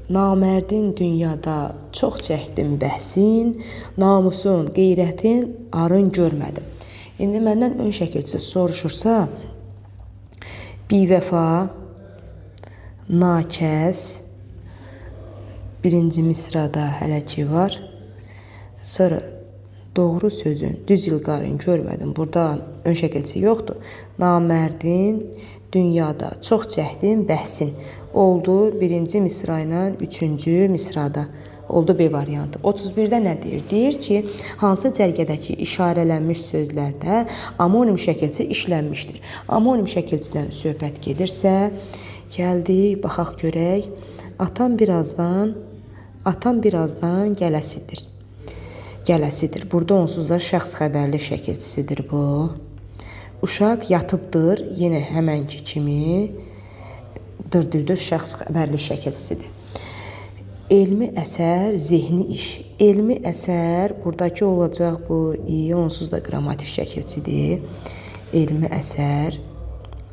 Namərdin dünyada çox çəkdim bəhsin, namusun, qeyrətin, arın görmədim. İndi məndən ön şəkilçisi soruşursa, bivəfa, nakəs, birinci misrada hələ ki var. Sonra doğru sözün, düz ilqarın görmədim. Burada ön şəkilçisi yoxdur. Namərdin, dünyada çox çəkdim bəhsin. Oldu 1-ci misra ilə 3-cü misrada. Oldu B variantı. 31-də nə deyir? Deyir ki, hansı cərgədəki işarələnmiş sözlərdə amonim şəkilçisi işlənmişdir. Amonim şəkilçidən söhbət gedirsə, gəldik, baxaq görək. Atam birazdan gələsidir. Gələsidir. Burada onsuz da şəxs xəbərli şəkilçisidir bu. Uşaq yatıbdır, yenə həmənki kimi dırdır şəxs xəbərlik şəkilçisidir. Elmi əsər, zehni iş. Elmi əsər, buradakı olacaq bu i, onsuz da qrammatik şəkilçidir. Elmi əsər,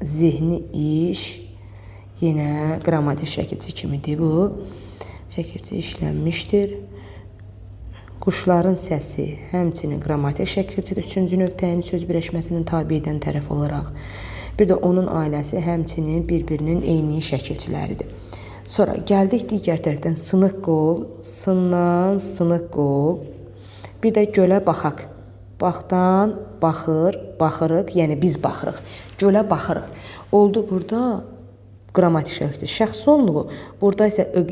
zehni iş, yenə qrammatik şəkilçi kimidir bu. Şəkilçi işlənmişdir. Quşların səsi, həmçinin qrammatik şəkilçidir. Üçüncü növ təyini söz birləşməsinin tabi edən tərəf olaraq. Bir də onun ailəsi həmçinin bir-birinin eyni şəkilçiləridir. Sonra gəldik digər tərəfdən sınıq qol, sından sınıq qol. Bir də gölə baxaq. Baxdan baxır, baxırıq, yəni biz baxırıq. Gölə baxırıq. Oldu burada qrammatik şəkilçi. Şəxs sonluğu, burada isə ıq,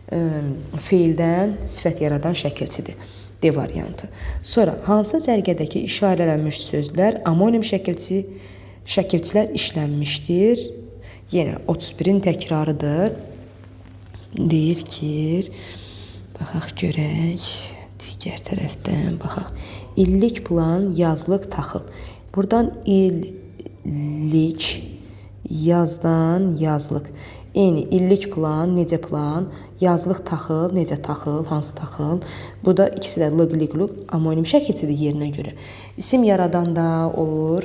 feildən sifət yaradan şəkilçidir. D variantı. Sonra hansı cərgədəki işarələnmiş sözlər amonim şəkilçilər işlənmişdir? Yenə 31-in təkrarıdır. Deyir ki, baxaq görək, digər tərəfdən baxaq. İllik plan, yazlıq taxıl. Buradan illik, yazdan yazlıq. Eyni illik plan, necə plan, yazlıq taxıl, necə taxıl, hansı taxıl. Bu da ikisi də lıq, amonim şəkilçidir yerinə görə. İsim yaradanda olur.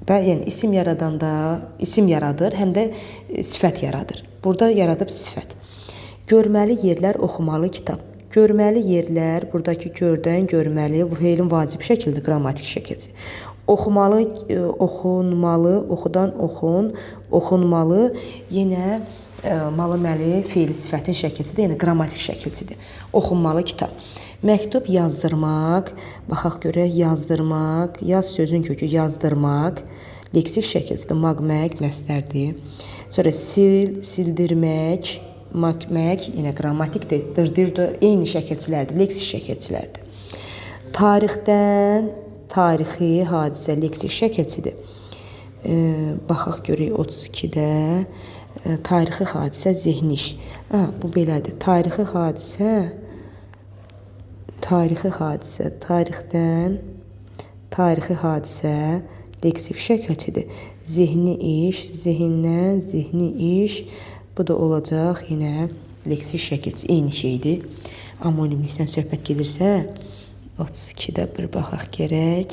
Yəni isim yaradanda isim yaradır, həm də sifət yaradır. Burada yaradıb sifət. Görməli yerlər, oxumalı kitab. Görməli yerlər, buradakı gördən görməli, bu feilin vacib şəkildir, qrammatik şəkilçi. Oxumalı, oxunmalı, oxudan oxun, oxunmalı, yenə malı-məli feil sifətin şəkilçidir, yəni qrammatik şəkilçidir. Oxunmalı kitab. Məktub yazdırmaq, baxaq görək, yazdırmaq, yaz sözün kökü yazdırmaq, leksik şəkilçidir, maqmək, məsdərdir. Sonra sil, sildirmək, maqmək, yenə qrammatikdir, dırdır, eyni şəkilçilərdir, leksik şəkilçilərdir. Tarixdən, tarixi, hadisə, leksik şəkilçidir. Baxaq görək 32-də, tarixi hadisə, zehni iş. Bu belədir, tarixi hadisə, tarixdən, tarixi hadisə, leksik şəkilçidir. Zehni iş, zehindən, zehni iş, bu da olacaq yenə leksik şəkilçi, eyni şeydir. Amonimlikdən söhbət gedirsə, 32-də bir baxaq gerək.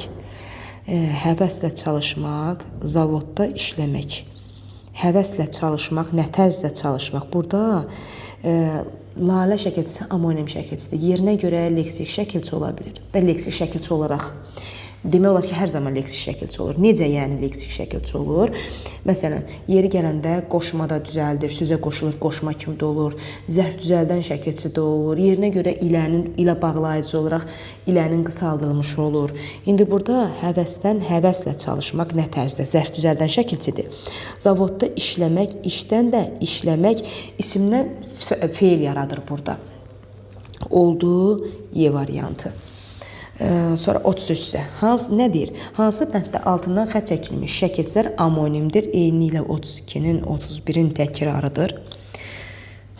Həvəslə çalışmaq, zavodda işləmək. Həvəslə çalışmaq, nə tərzdə çalışmaq. Burada lalə şəkilçisi amonim şəkilçisidir. Yerinə görə leksik şəkilçi ola bilir. Leksik şəkilçi olaraq demək olar ki, hər zaman leksik şəkilçi olur. Necə yəni leksik şəkilçi olur? Məsələn, yeri gələndə qoşma da düzəldir, sözə qoşulur, qoşma kimi də olur. Zərf düzəldən şəkilçi də olur. Yerinə görə ilə bağlayıcı olaraq ilənin qısaldılmışı olur. İndi burada həvəsdən, həvəslə çalışmaq nə tərzdə? Zərf düzəldən şəkilçidir. Zavodda işləmək, işdən də işləmək isimdən feil yaradır burada. Oldu Y variantı. Sonra 33 isə nə deyir? Hansı bənddə altından xətt çəkilmiş şəkilçilər amonimdir? Eyni ilə 32-nin 31-in təkrarıdır.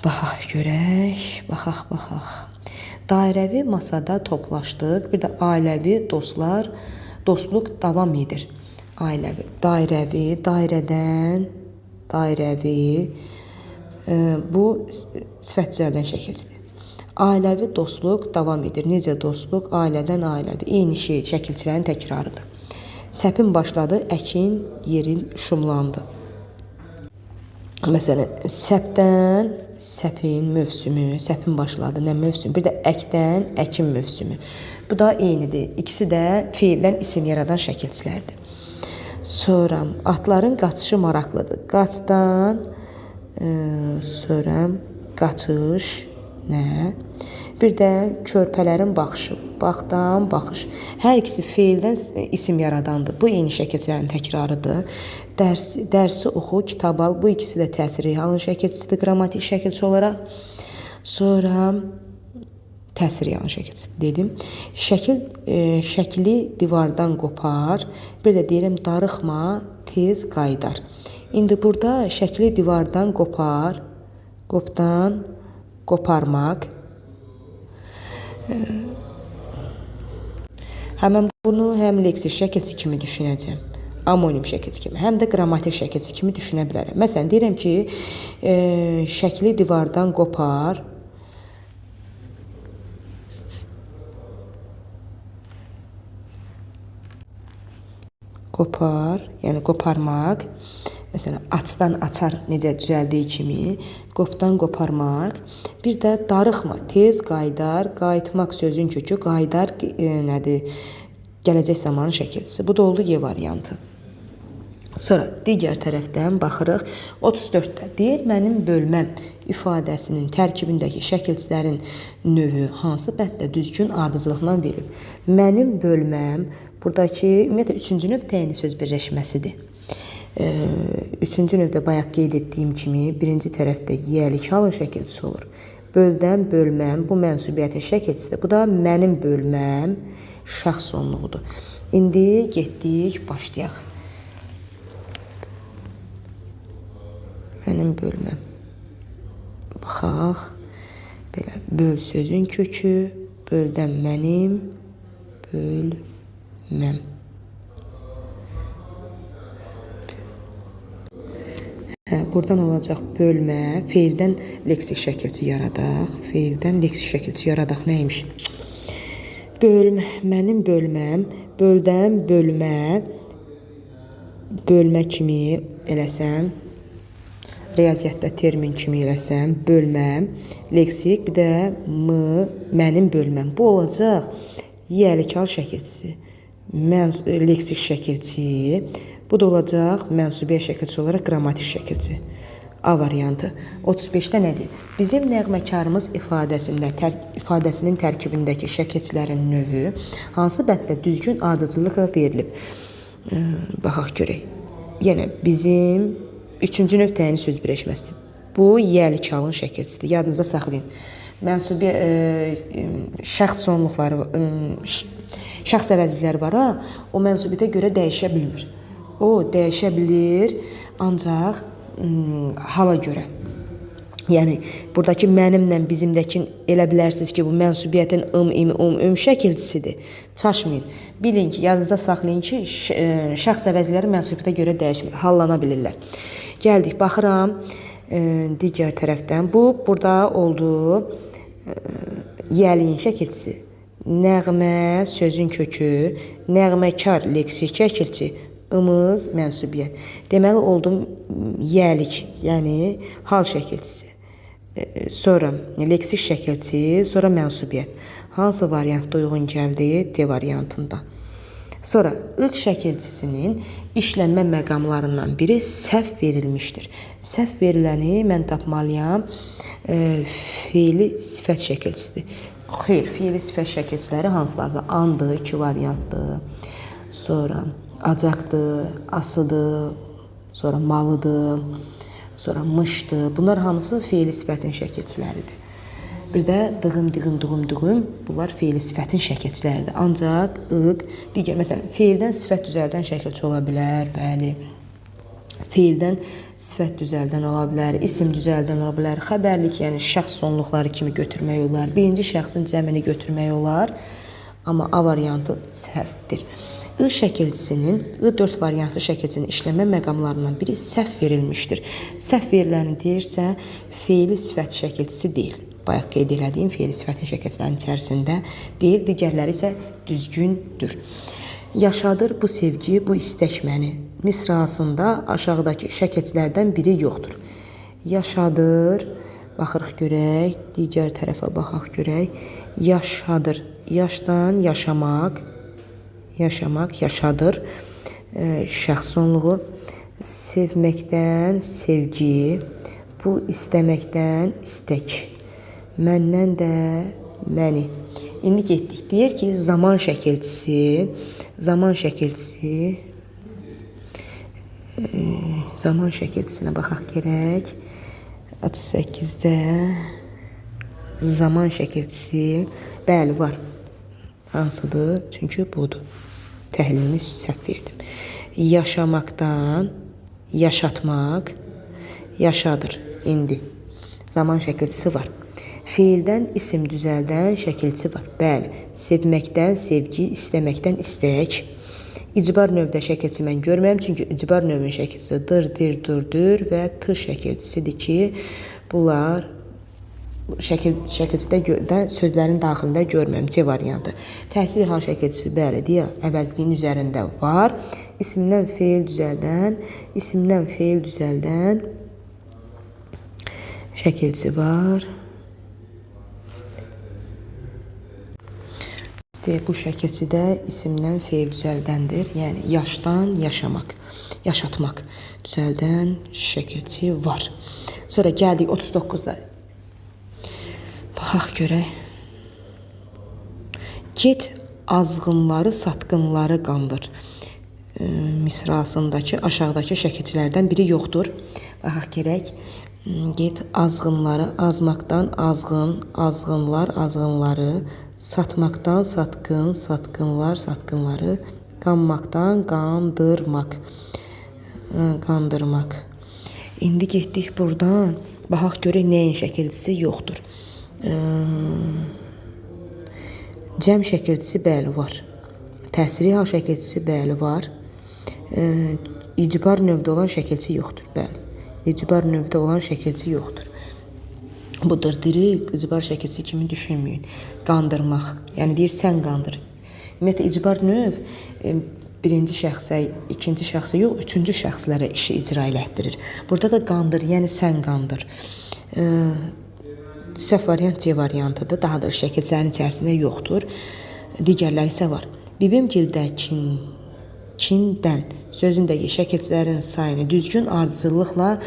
Baxaq görək, baxaq. Dairəvi masada toplaşdıq. Bir də ailəvi dostluq davam edir. Ailəvi, dairəvi, dairədən, dairəvi. Bu sifət düzəldən şəkilçidir. Ailəvi dostluq davam edir. Necə dostluq? Ailədən ailəvi. Eyni şey, şəkilçilərin təkrarıdır. Səpin başladı, əkin yerin şumlandı. Məsələn, səpdən səpin mövsümü, səpin başladı, nə mövsüm? Bir də əkdən əkin mövsümü. Bu da eynidir. İkisi də feildən isim yaradan şəkilçilərdir. Sonra atların qaçışı maraqlıdır. Qaçdan sonra qaçış nə? Bir də körpələrin baxışı, baxdan baxış. Hər ikisi feildən isim yaradandır. Bu eyni şəkilçilərin təkrarıdır. Dərsi oxu, kitab al. Bu ikisi də təsiri halın şəkilçisidir, qrammatik şəkilçi olaraq. Sonra təsiri halın şəkilçisi dedim. Şəkli divardan qopar. Bir də deyirəm, darıxma, tez qaydar. İndi burada şəkli divardan qopar, qopdan qoparmaq. Həmin bunu həm leksik şəkilçi kimi düşünəcəm, amonim şəkilçi kimi, həm də qrammatik şəkilçi kimi düşünə bilərəm. Məsələn, deyirəm ki, şəkli divardan qopar. Qopar, yəni qoparmaq. Məsələn, açdan açar necə düzəldiyi kimi, qopdan qoparmaq. Bir də darıxma, tez qayıdar, qayıtmaq sözün kökü, qayıdar nədir? Gələcək zamanı şəkilçisi. Bu da oldu Y variantı. Sonra digər tərəfdən baxırıq. 34-də deyir, mənim bölməm ifadəsinin tərkibindəki şəkilçilərin növü hansı bənddə düzgün ardıcılıqla verilib? Mənim bölməm, buradakı ümumiyyətlə 3-cü növ təyini söz birləşməsidir. 3-cü növdə bayaq qeyd etdiyim kimi, birinci tərəfdə yiyəlik halın şəkilçisi olur. Böldən bölməm, bu mənsubiyyətin şəkilçisidir. Bu da mənim bölməm şəxs sonluğudur. İndi getdik, başlayaq. Mənim bölməm. Baxaq. Belə, böl sözün kökü, böldən mənim, bölməm. Buradan olacaq bölmə, feildən leksik şəkilçi yaradaq. Feildən leksik şəkilçi yaradaq nəymiş? Bölmə, mənim bölməm, böldən bölmə, bölmə kimi eləsəm, riyaziyyatda termin kimi eləsəm, bölməm, leksik, bir də mənim bölməm. Bu olacaq yiyəlikal şəkilçisi, leksik şəkilçi. Bu da olacaq mənsubiyyə şəkilçisi olaraq qrammatik şəkilçi. A variantı. 35-də nədir? Bizim nəğməkarımız ifadəsinin tərkibindəki şəkilçilərin növü hansı bənddə düzgün ardıcılıqla verilib? Baxaq görək. Yəni, bizim 3-cü növ təyini söz birləşməsidir. Bu, yiyəlik halın şəkilçisidir. Yadınıza saxlayın. Şəxs sonluqları, şəxs əvəzlikləri var, o mənsubiyyətə görə dəyişə bilmir. O dəyişə bilir, ancaq hala görə. Yəni, buradakı mənimlə bizimdəkin elə bilərsiniz ki, bu mənsubiyyətin şəkilçisidir. Çaşmayın. Bilin ki, yadınıza saxlayın ki, şəxs əvəzlikləri mənsubiyyətə görə dəyişmir, hallana bilirlər. Gəldik, baxıram digər tərəfdən. Bu, burada oldu yiyəliyin şəkilçisi. Nəğmə sözün kökü, nəğməkar leksik şəkilçi, ımız mənsubiyyət. Deməli, oldum yiyəlik, yəni hal şəkilçisi. Sonra leksik şəkilçi, sonra mənsubiyyət. Hansı variantda uyğun gəldi? D variantında. Sonra ıq şəkilçisinin işlənmə məqamlarından biri səhv verilmişdir. Səhv veriləni mən tapmalıyam. Feili sifət şəkilçisidir. Xeyr, feili sifət şəkilçiləri hansılardır? Andır, 2 variantdır. Sonra acaqdır, asıdır, sonra malıdır, sonra mışdır. Bunlar hamısı feili sifətin şəkilçiləridir. Bir də dığım, dığım, dığım, dığım. Bunlar feili sifətin şəkilçiləridir. Ancaq ıq, digər, məsələn, feildən sifət düzəldən şəkilçi ola bilər, bəli. Feildən sifət düzəldən ola bilər, isim düzəldən ola bilər, xəbərlik, yəni şəxs sonluqları kimi götürmək olar, birinci şəxsin cəmini götürmək olar, amma A variantı səhvdir. I şəkilçisinin, I4 variantlı şəkilçinin işləmə məqamlarından biri səhv verilmişdir. Səhv veriləni deyirsə, feili sifət şəkilçisi deyil. Bayaq qeyd elədiyim feili sifətin şəkilçilərin içərisində deyil, digərləri isə düzgündür. Yaşadır bu sevgi, bu istək məni. Misrasında aşağıdakı şəkilçilərdən biri yoxdur. Yaşadır, baxırıq görək, digər tərəfə baxaq görək. Yaşadır, yaşdan yaşamaq, yaşamaq, yaşadır, şəxs sonluğu, sevməkdən sevgi, bu istəməkdən istək, məndən də məni. İndi getdik, deyir ki, zaman şəkilçisi, zaman şəkilçisinə baxaq gerək, 38-də zaman şəkilçisi, bəli, var. Hansıdır? Çünki budur. Təhlilini səhv verdim. Yaşamaqdan, yaşatmaq, yaşadır. İndi zaman şəkilçisi var. Feildən isim düzəldən şəkilçi var. Bəli, sevməkdən sevgi, istəməkdən istək. İcbar növdə şəkilçi mən görməyəm, çünki icbar növün şəkilçisi dır, dir, durdur və tır şəkilçisidir ki, bunlar şəkilçidə sözlərin daxilində görməyəm. C variantı. Təhsil hal şəkilçisi bəli deyə əvəzliyin üzərində var. İsimdən feil düzəldən şəkilçi var. Bu şəkilçidə isimdən feil düzəldəndir. Yəni yaşdan yaşamaq, yaşatmaq düzəldən şəkilçi var. Sonra gəldik 39-da. Baxaq görək. Get azğınları, satqınları qandır. Misrasındakı aşağıdakı şəkilçilərdən biri yoxdur. Baxaq görək. Get azğınları, azmaqdan azğın, azğınlar, azğınları, satmaqdan satqın, satqınlar, satqınları, qanmaqdan qandırmaq, qandırmaq. İndi getdik buradan. Baxaq görək nəyin şəkilçisi yoxdur. Cəm şəkilçisi bəli var. Təsiri hal şəkilçisi bəli var. İcbar növdə olan şəkilçi yoxdur, bəli. İcbar növdə olan şəkilçi yoxdur. Bu dırdırı icbar şəkilçisi kimi düşünməyin. Qandırmaq. Yəni deyir sən qandır. Ümumiyyətlə icbar növ birinci şəxsə, ikinci şəxsə yox, üçüncü şəxslərə işi icra elətdirir. Burada da qandır, yəni sən qandır. Səhv variant C variantıdır. Daha da şəkilçilərin içərisində yoxdur. Digərləri isə var. Bibimgildə Çindən sözündəki şəkilçilərin sayını düzgün ardıcıllıqla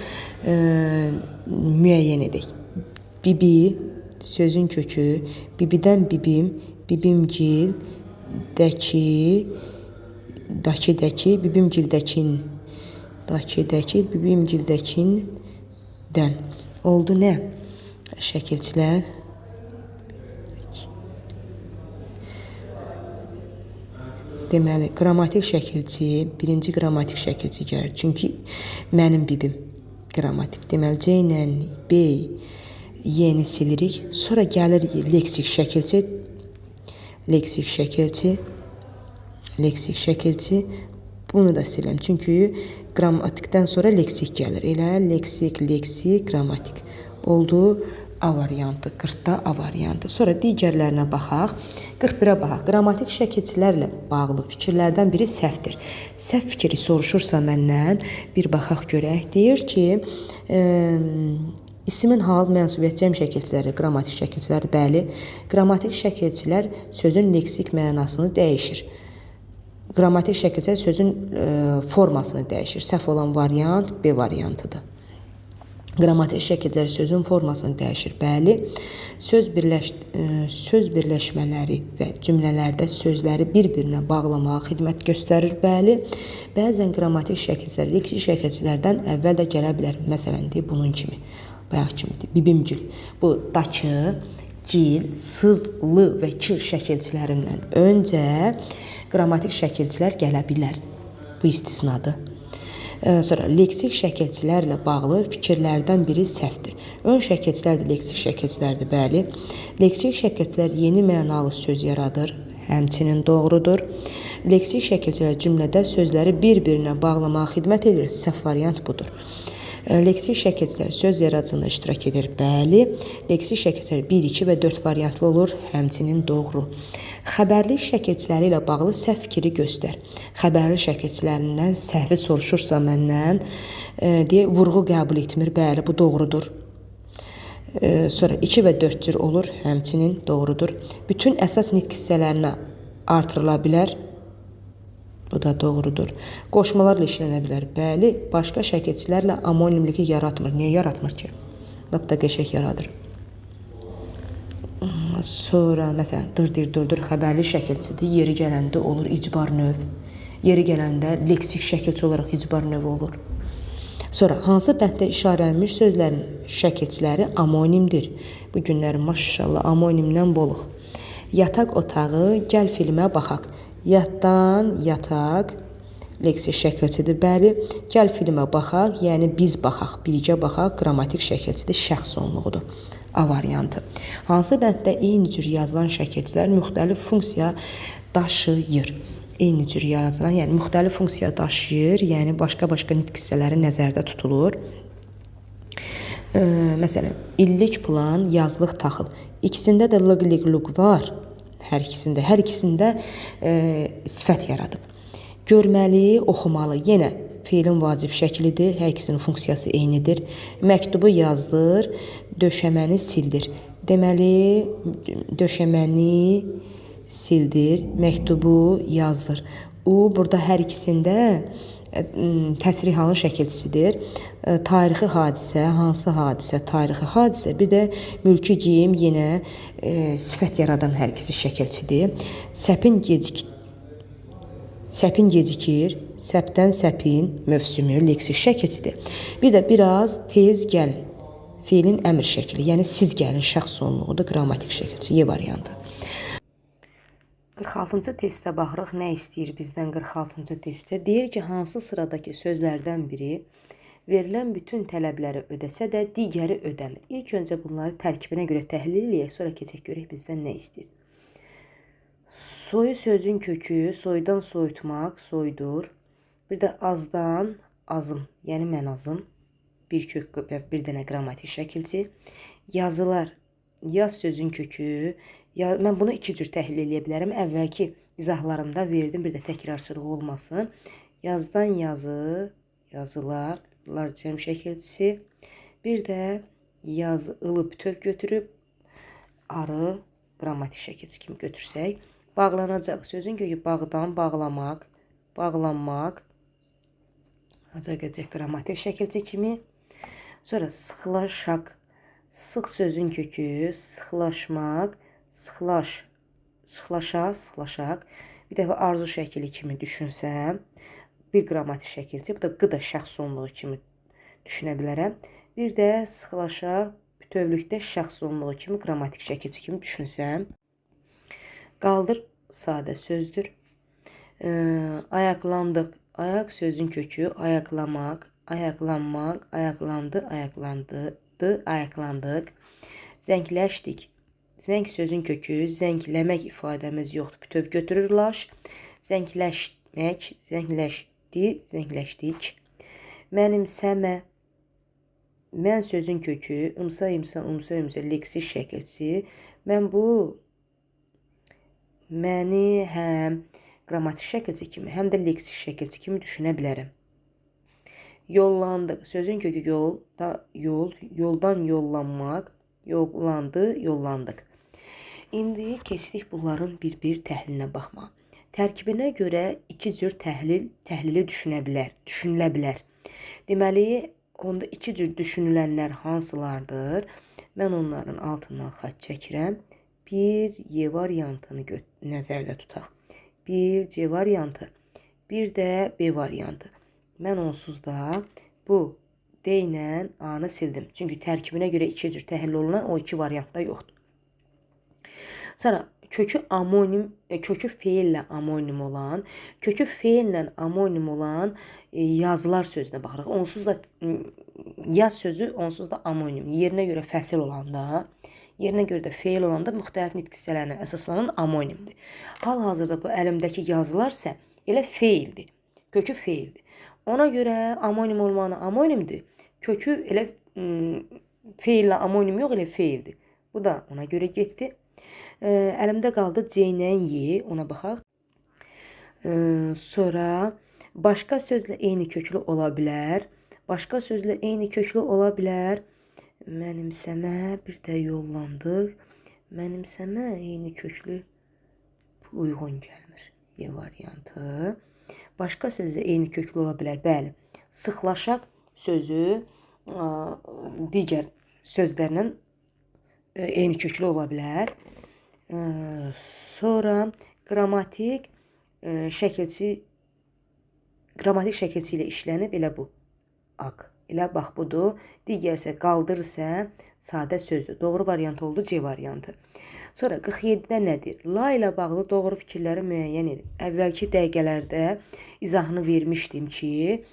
müəyyən edək. Bibi, sözün kökü, bibidən bibim, bibimgil, dəki, bibimgildəkin, bibimgildəkindən. Oldu nə? Şəkilçilər. Deməli, qrammatik şəkilçi, birinci qrammatik şəkilçi gəlir. Çünki mənim bibim qrammatik. Deməli, C ilə B, Y-ni silirik. Sonra gəlir leksik şəkilçi. Leksik şəkilçi. Bunu da siləm. Çünki qrammatikdən sonra leksik gəlir. Elə leksik, qrammatik. Oldu A variantı. 40-da A variantı. Sonra digərlərinə baxaq. 41-ə baxaq. Qrammatik şəkilçilərlə bağlı fikirlərdən biri səhvdir. Səhv fikri soruşursa məndən bir baxaq görək. Deyir ki, isimin hal, mənsubiyyət, cəm şəkilçiləri, qrammatik şəkilçiləri, bəli. Qrammatik şəkilçilər sözün leksik mənasını dəyişir. Qrammatik şəkilçilər sözün formasını dəyişir. Səhv olan variant B variantıdır. Qrammatik şəkilçilər sözün formasını dəyişir. Bəli, söz birləşmələri və cümlələrdə sözləri bir-birinə bağlamağa xidmət göstərir. Bəli, bəzən qrammatik şəkilçilər leksik şəkilçilərdən əvvəl də gələ bilər. Məsələn, bunun kimi, bayaq kimidir. Bibimgil. Bu daçı, gil, sız, lı və ki şəkilçilərindən öncə qrammatik şəkilçilər gələ bilər. Bu istisnadır. Sonra leksik şəkilçilərlə bağlı fikirlərdən biri səhvdir. Ön şəkilçilər də leksik şəkilçilərdir, bəli. Leksik şəkilçilər yeni mənalı söz yaradır, həmçinin doğrudur. Leksik şəkilçilər cümlədə sözləri bir-birinə bağlamağa xidmət edir, səhv variant budur. Leksik şəkilçilər söz yaradıcılığında iştirak edir, bəli. Leksik şəkilçilər 1, 2 və 4 variantlı olur, həmçinin doğru. Xəbərlik şəkilçiləri ilə bağlı səhv fikri göstər. Xəbərlik şəkilçilərindən səhvi soruşursa məndən, deyə vurğu qəbul etmir, bəli, bu doğrudur. Sonra 2 və 4 cür olur, həmçinin doğrudur. Bütün əsas nitq hissələrinə artırıla bilər, bu da doğrudur. Qoşmalarla işlənə bilər, bəli. Başqa şəkilçilərlə amonimliki yaratmır. Niyə yaratmır ki? Lap da qəşəng yaradır. Sonra, məsələn, dır xəbərli şəkilçidir. Yeri gələndə olur icbar növ. Yeri gələndə leksik şəkilçi olaraq icbar növ olur. Sonra, hansı bənddə işarələnmiş sözlərin şəkilçiləri amonimdir? Bu günləri maşallah amonimdən boluq. Yataq otağı, gəl filmə baxaq. Yatdan, yataq, leksik şəkilçidir, bəli. Gəl filmə baxaq, yəni biz baxaq, birgə baxaq, qrammatik şəkilçidir, şəxs sonluğudur. A variantı. Hansı bənddə eyni cür yazılan şəkilçilər müxtəlif funksiya daşıyır? Eyni cür yazılan, yəni müxtəlif funksiya daşıyır, yəni başqa-başqa nitq hissələri nəzərdə tutulur. Məsələn, illik plan, yazlıq taxıl. İkisində də lıq var. Hər ikisində sifət yaradıb. Görməli, oxumalı. Yenə feilin vacib şəklidir. Hər ikisinin funksiyası eynidir. Məktubu yazdır, döşəməni sildir. Deməli, döşəməni sildir, məktubu yazdır. O, burada hər ikisində təsrih halın şəkilçisidir. Tarixi hadisə, hansı hadisə, tarixi hadisə, bir də mülki geyim yenə sifət yaradan hər ikisi şəkilçidir. Səpin gecikir, səpdən səpin mövsümü leksik şəkilçidir. Bir də biraz tez gəl, feilin əmr şəkli, yəni siz gəlin şəxs sonluğudur, qrammatik şəkilçi, Y variantı. 46-cı testə baxırıq, nə istəyir bizdən 46-cı testdə? Deyir ki, hansı sıradakı sözlərdən biri verilən bütün tələbləri ödəsə də digəri ödəmir. İlk öncə bunları tərkibinə görə təhlil eləyək, sonra keçək görək bizdən nə istəyir. Soyu sözün kökü, soydan soyutmaq, soydur. Bir də azdan azım, yəni mən azım. Bir kök, bir dənə qrammatik şəkilçi. Yazılar, yaz sözün kökü. Mən bunu iki cür təhlil edə bilərəm. Əvvəlki izahlarımda verdim, bir də təkrarçılıq olmasın. Yazdan yazı, yazılar, cəm şəkilçisi. Bir də yazı, ılı bütöv götürüb, arı, qrammatik şəkilçisi kimi götürsək. Bağlanacaq sözün kökü bağdan, bağlamaq, bağlanmaq. Acaq qrammatik şəkilçi kimi. Sonra sıxlaşaq, sıx sözün kökü, sıxlaşmaq, sıxlaşaq. Bir dəfə arzu şəkili kimi düşünsəm, bir qrammatik şəkilçi, bu da qıda şəxs sonluğu kimi düşünə bilərəm. Bir də sıxlaşaq, bütövlükdə şəxs sonluğu kimi qrammatik şəkilçi kimi düşünsəm. Qaldır sadə sözdür. Ayaqlandıq, ayaq sözün kökü, ayaqlamaq, ayaqlanmaq, ayaqlandı, ayaqlandı, ayaqlandıq. Zəngləşdik. Zəng sözün kökü, zəngləmək ifadəmiz yoxdur. Bütöv götürür laş. Zəngləşmək, zəngləşdi, zəngləşdik. Mənimsəmə. Mən sözün kökü, ımsa, imsa, umsa, ümsə, leksik şəkilçisi. Mən bu məni həm qrammatik şəkilçi kimi, həm də leksik şəkilçi kimi düşünə bilərəm. Yollandıq. Sözün kökü yol, yoldan yollanmaq, yollandı, yollandıq. İndi keçdik bunların bir-bir təhlilinə baxma. Tərkibinə görə iki cür təhlili düşünülə bilər. Deməli, onda iki cür düşünülənlər hansılardır? Mən onların altından xaç çəkirəm. Bir Y variantını nəzərdə tutaq. Bir C variantı, bir də B variantı. Mən onsuz da bu D ilə A-nı sildim. Çünki tərkibinə görə iki cür təhlil olunan o iki variantda yoxdur. Sonra kökü amonim, kökü feillə amonim olan, yazılar sözünə baxırıq. Onsuz da yaz sözü onsuz da amonim. Yerinə görə fəsil olanda, yerinə görə də feil olanda müxtəlif nitq hissələrinə əsaslanan amonimdir. Hal-hazırda bu əlimdəki yazılar isə elə feildir. Kökü feildir. Ona görə amonim olmanı amonimdir. Kökü elə feillə amonim yox, elə feildir. Bu da ona görə getdi. Əlimdə qaldı C ilə Y, ona baxaq. Sonra başqa sözlə eyni köklü ola bilər. Başqa sözlə eyni köklü ola bilər. Mənimsəmə, bir də yollandıq. Mənimsəmə eyni köklü uyğun gəlmir. Y variantı. Başqa sözlə eyni köklü ola bilər. Bəli, sıxlaşaq sözü digər sözlərlə eyni köklü ola bilər. Sonra qrammatik şəkilçi ilə işlənib, elə bu. Aq. Elə bax budur. Digər isə qaldır isə sadə sözdür. Doğru variant oldu C variantı. Sonra 47-də nədir? La ilə bağlı doğru fikirləri müəyyən edin. Əvvəlki dəqiqələrdə izahını vermişdim ki,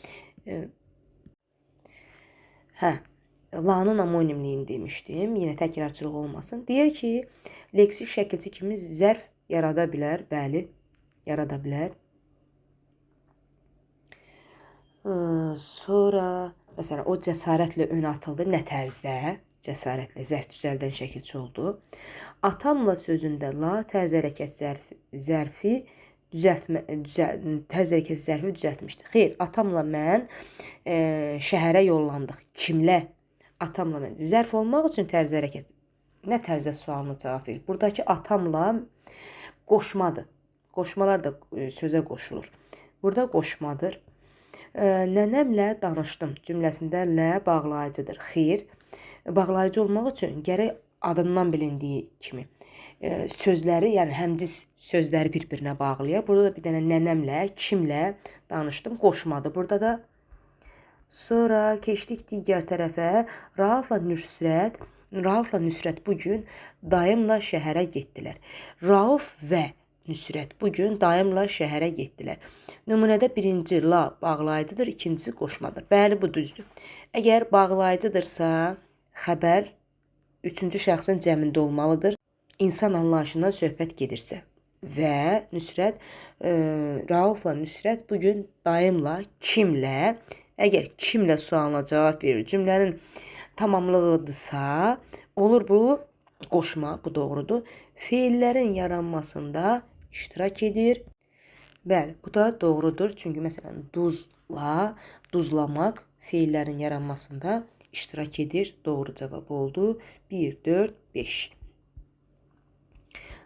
La-nın amonimliyini demişdim. Yenə təkrarçılıq olmasın. Deyir ki, leksik şəkilçi kimi zərf yarada bilər. Bəli, yarada bilər. Sonra məsələn o cəsarətlə ön atıldı. Nə tərzdə? Cəsarətlə zərf düzəldən şəkilçi oldu. Atamla sözündə la tərz hərəkət zərfi tərz hərəkət zərfi düzəltmişdi. Xeyr, atamla mən şəhərə yollandıq. Kimlə? Atamla mən. Zərf olmaq üçün tərz hərəkət. Nə tərzdə sualına cavab verir? Buradakı atamla qoşmadır. Qoşmalar da sözə qoşulur. Burada qoşmadır. Nənəmlə danışdım cümləsində lə bağlayıcıdır. Xeyr, bağlayıcı olmaq üçün gərək adından bilindiyi kimi sözləri, yəni həmcis sözləri bir-birinə bağlayır. Burada da bir dənə nənəmlə, kimlə danışdım, qoşmadı. Burada da sonra keçdik digər tərəfə. Raufla Nüsrət bugün dayımla şəhərə getdilər. Rauf və Nüsrət bugün dayımla şəhərə getdilər. Nümunədə birinci la bağlayıcıdır, ikincisi qoşmadır. Bəli, bu düzdür. Əgər bağlayıcıdırsa, xəbər üçüncü şəxsin cəmində olmalıdır. İnsan anlayışından söhbət gedirsə və Nüsrət, Raufla Nüsrət bugün dayımla, kimlə, əgər kimlə sualına cavab verir, cümlənin tamamlığıdırsa, olur bu qoşma, bu doğrudur. Feillərin yaranmasında iştirak edir. Bəli, bu da doğrudur. Çünki məsələn duzla, duzlamaq feillərin yaranmasında iştirak edir. Doğru cavab oldu. 1, 4, 5.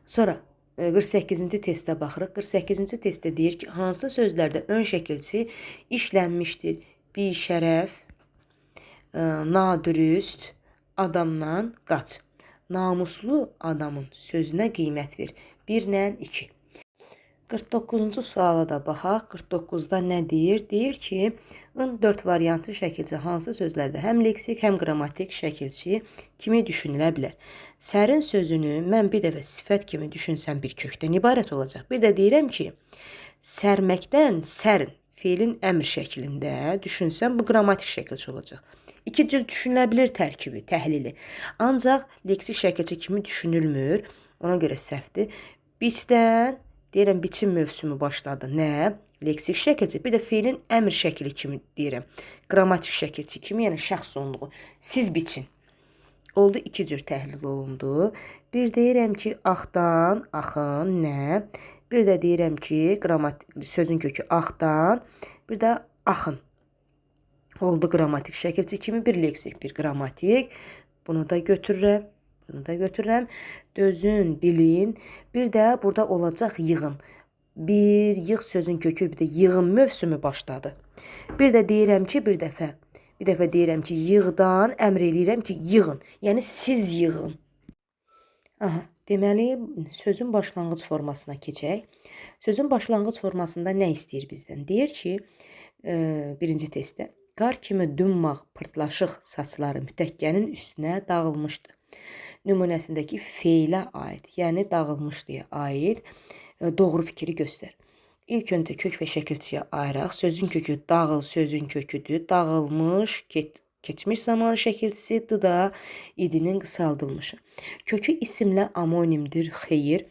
Sonra 48-ci testə baxırıq. 48-ci testdə deyir ki, hansı sözlərdə ön şəkilçi işlənmişdir? Bir şərəf, nadürüst, adamdan qaç. Namuslu adamın sözünə qiymət ver. 1-lə 2. 49-cu suala da baxaq. 49-da nə deyir? Deyir ki, 4 variantlı şəkilçi hansı sözlərdə həm leksik, həm qrammatik şəkilçi kimi düşünülə bilər? Sərin sözünü mən bir dəfə sifət kimi düşünsəm bir kökdən ibarət olacaq. Bir də deyirəm ki, sərməkdən sərin feilin əmr şəklində düşünsəm bu qrammatik şəkilçi olacaq. İki cür düşünülə bilər tərkibi, təhlili. Ancaq leksik şəkilçi kimi düşünülmür. Ona görə səhvdir. Biçdən deyirəm, biçim mövsümü başladı. Nə? Leksik şəkilçi. Bir də feilin əmr şəkli kimi deyirəm. Qrammatik şəkilçi kimi, yəni şəxs sonluğu. Siz biçin. Oldu, iki cür təhlil olundu. Bir deyirəm ki, axdan, axın, nə? Bir də deyirəm ki, sözün kökü axdan, bir də axın. Oldu qrammatik şəkilçi kimi, bir leksik, bir qrammatik. Bunu da götürürəm. Dözün, bilin. Bir də burada olacaq yığın. Bir yığ sözün kökü, bir də yığın mövsümü başladı. Bir də deyirəm ki, bir dəfə deyirəm ki, yığdan əmr eləyirəm ki, yığın. Yəni siz yığın. Deməli, sözün başlanğıc formasına keçək. Sözün başlanğıc formasında nə istəyir bizdən? Deyir ki, birinci testdə qar kimi dümmaq, pırtlaşıq saçları mütəkkənin üstünə dağılmışdı. Nümunəsindəki feilə aid, yəni dağılmışdıya aid doğru fikri göstər. İlk öncə kök və şəkilçiyə ayıraq. Sözün kökü dağıl sözün köküdür. Dağılmış, keçmiş zamanı şəkilçisidir da idinin qısaldılmışı. Kökü isimlə amonimdir. Xeyr.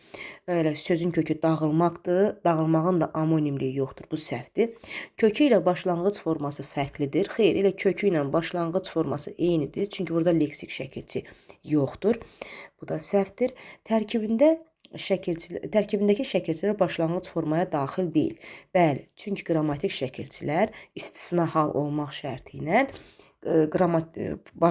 Öyle sözün kökü dağılmaqdır. Dağılmağın da amonimliyi yoxdur. Bu səhvdir. Kökü ilə başlanğıc forması fərqlidir. Xeyr, elə kökü ilə başlanğıc forması eynidir. Çünki burada leksik şəkilçi yoxdur. Bu da səhvdir. Tərkibindəki şəkilçilər başlanğıc formaya daxil deyil. Bəli, çünki qrammatik şəkilçilər istisna hal olmaq şərti ilə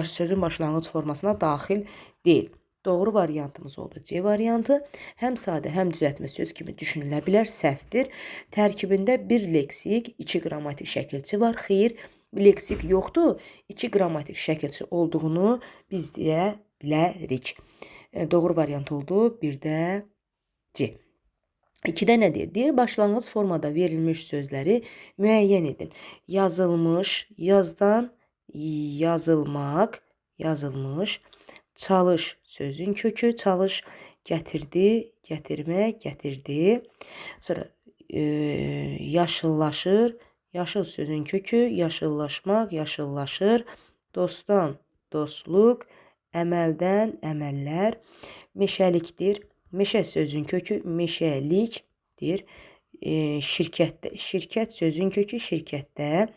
sözün başlanğıc formasına daxil deyil. Doğru variantımız oldu C variantı. Həm sadə, həm düzəltmə söz kimi düşünülə bilər, səhvdir. Tərkibində bir leksik, 2 qrammatik şəkilçi var. Xeyr, leksik yoxdur. 2 qrammatik şəkilçi olduğunu biz deyə bilərik. Doğru variant oldu. Bir də C. 2-də nə deyir? Deyir, başlanğıc formada verilmiş sözləri müəyyən edin. Yazılmış, yazdan yazılmaq, yazılmış. Çalış sözün kökü, çalış, gətirdi, gətirmək, gətirdi. Sonra yaşıllaşır, yaşıl sözün kökü, yaşıllaşmaq, yaşıllaşır. Dostdan dostluq, əməldən, əməllər, meşəlikdir. Meşə sözün kökü meşəlikdir. Şirkət sözün kökü şirkətdə,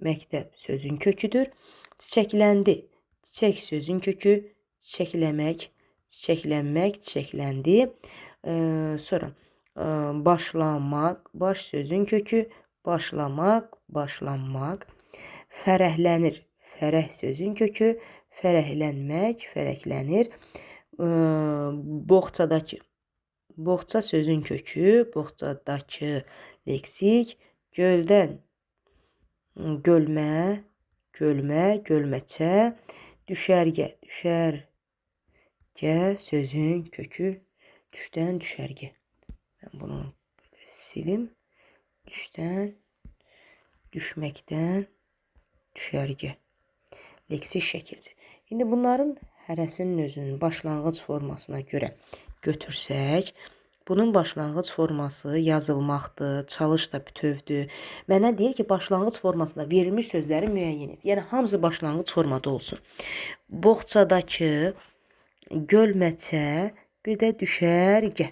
məktəb sözün köküdür. Çiçəkləndi. Çiçək sözün kökü çiçəkləmək, çiçəklənmək, çiçəkləndi. Sonra başlamaq, baş sözün kökü başlamaq, başlanmaq. Fərəhlənir. Fərəh sözün kökü fərəhlənmək, fərəhlənir. Boğçadakı. Boğça sözün kökü boğçadakı, leksik. Göldən gölmə, gölmə, gölməçə. Düşərgə, düşərgə sözün kökü düşdən, düşərgə. Mən bunu böyle silim. Düşdən, düşməkdən, düşərgə. Leksik şəkilci. İndi bunların hərəsinin özünün başlanğıc formasına görə götürsək, bunun başlanğıc forması yazılmaqdır, çalış da bütövdür. Mənə deyir ki, başlanğıc formasında verilmiş sözləri müəyyən et. Yəni, hamısı başlanğıc formada olsun. Boğçadakı, gölməçə, bir də düşərgə.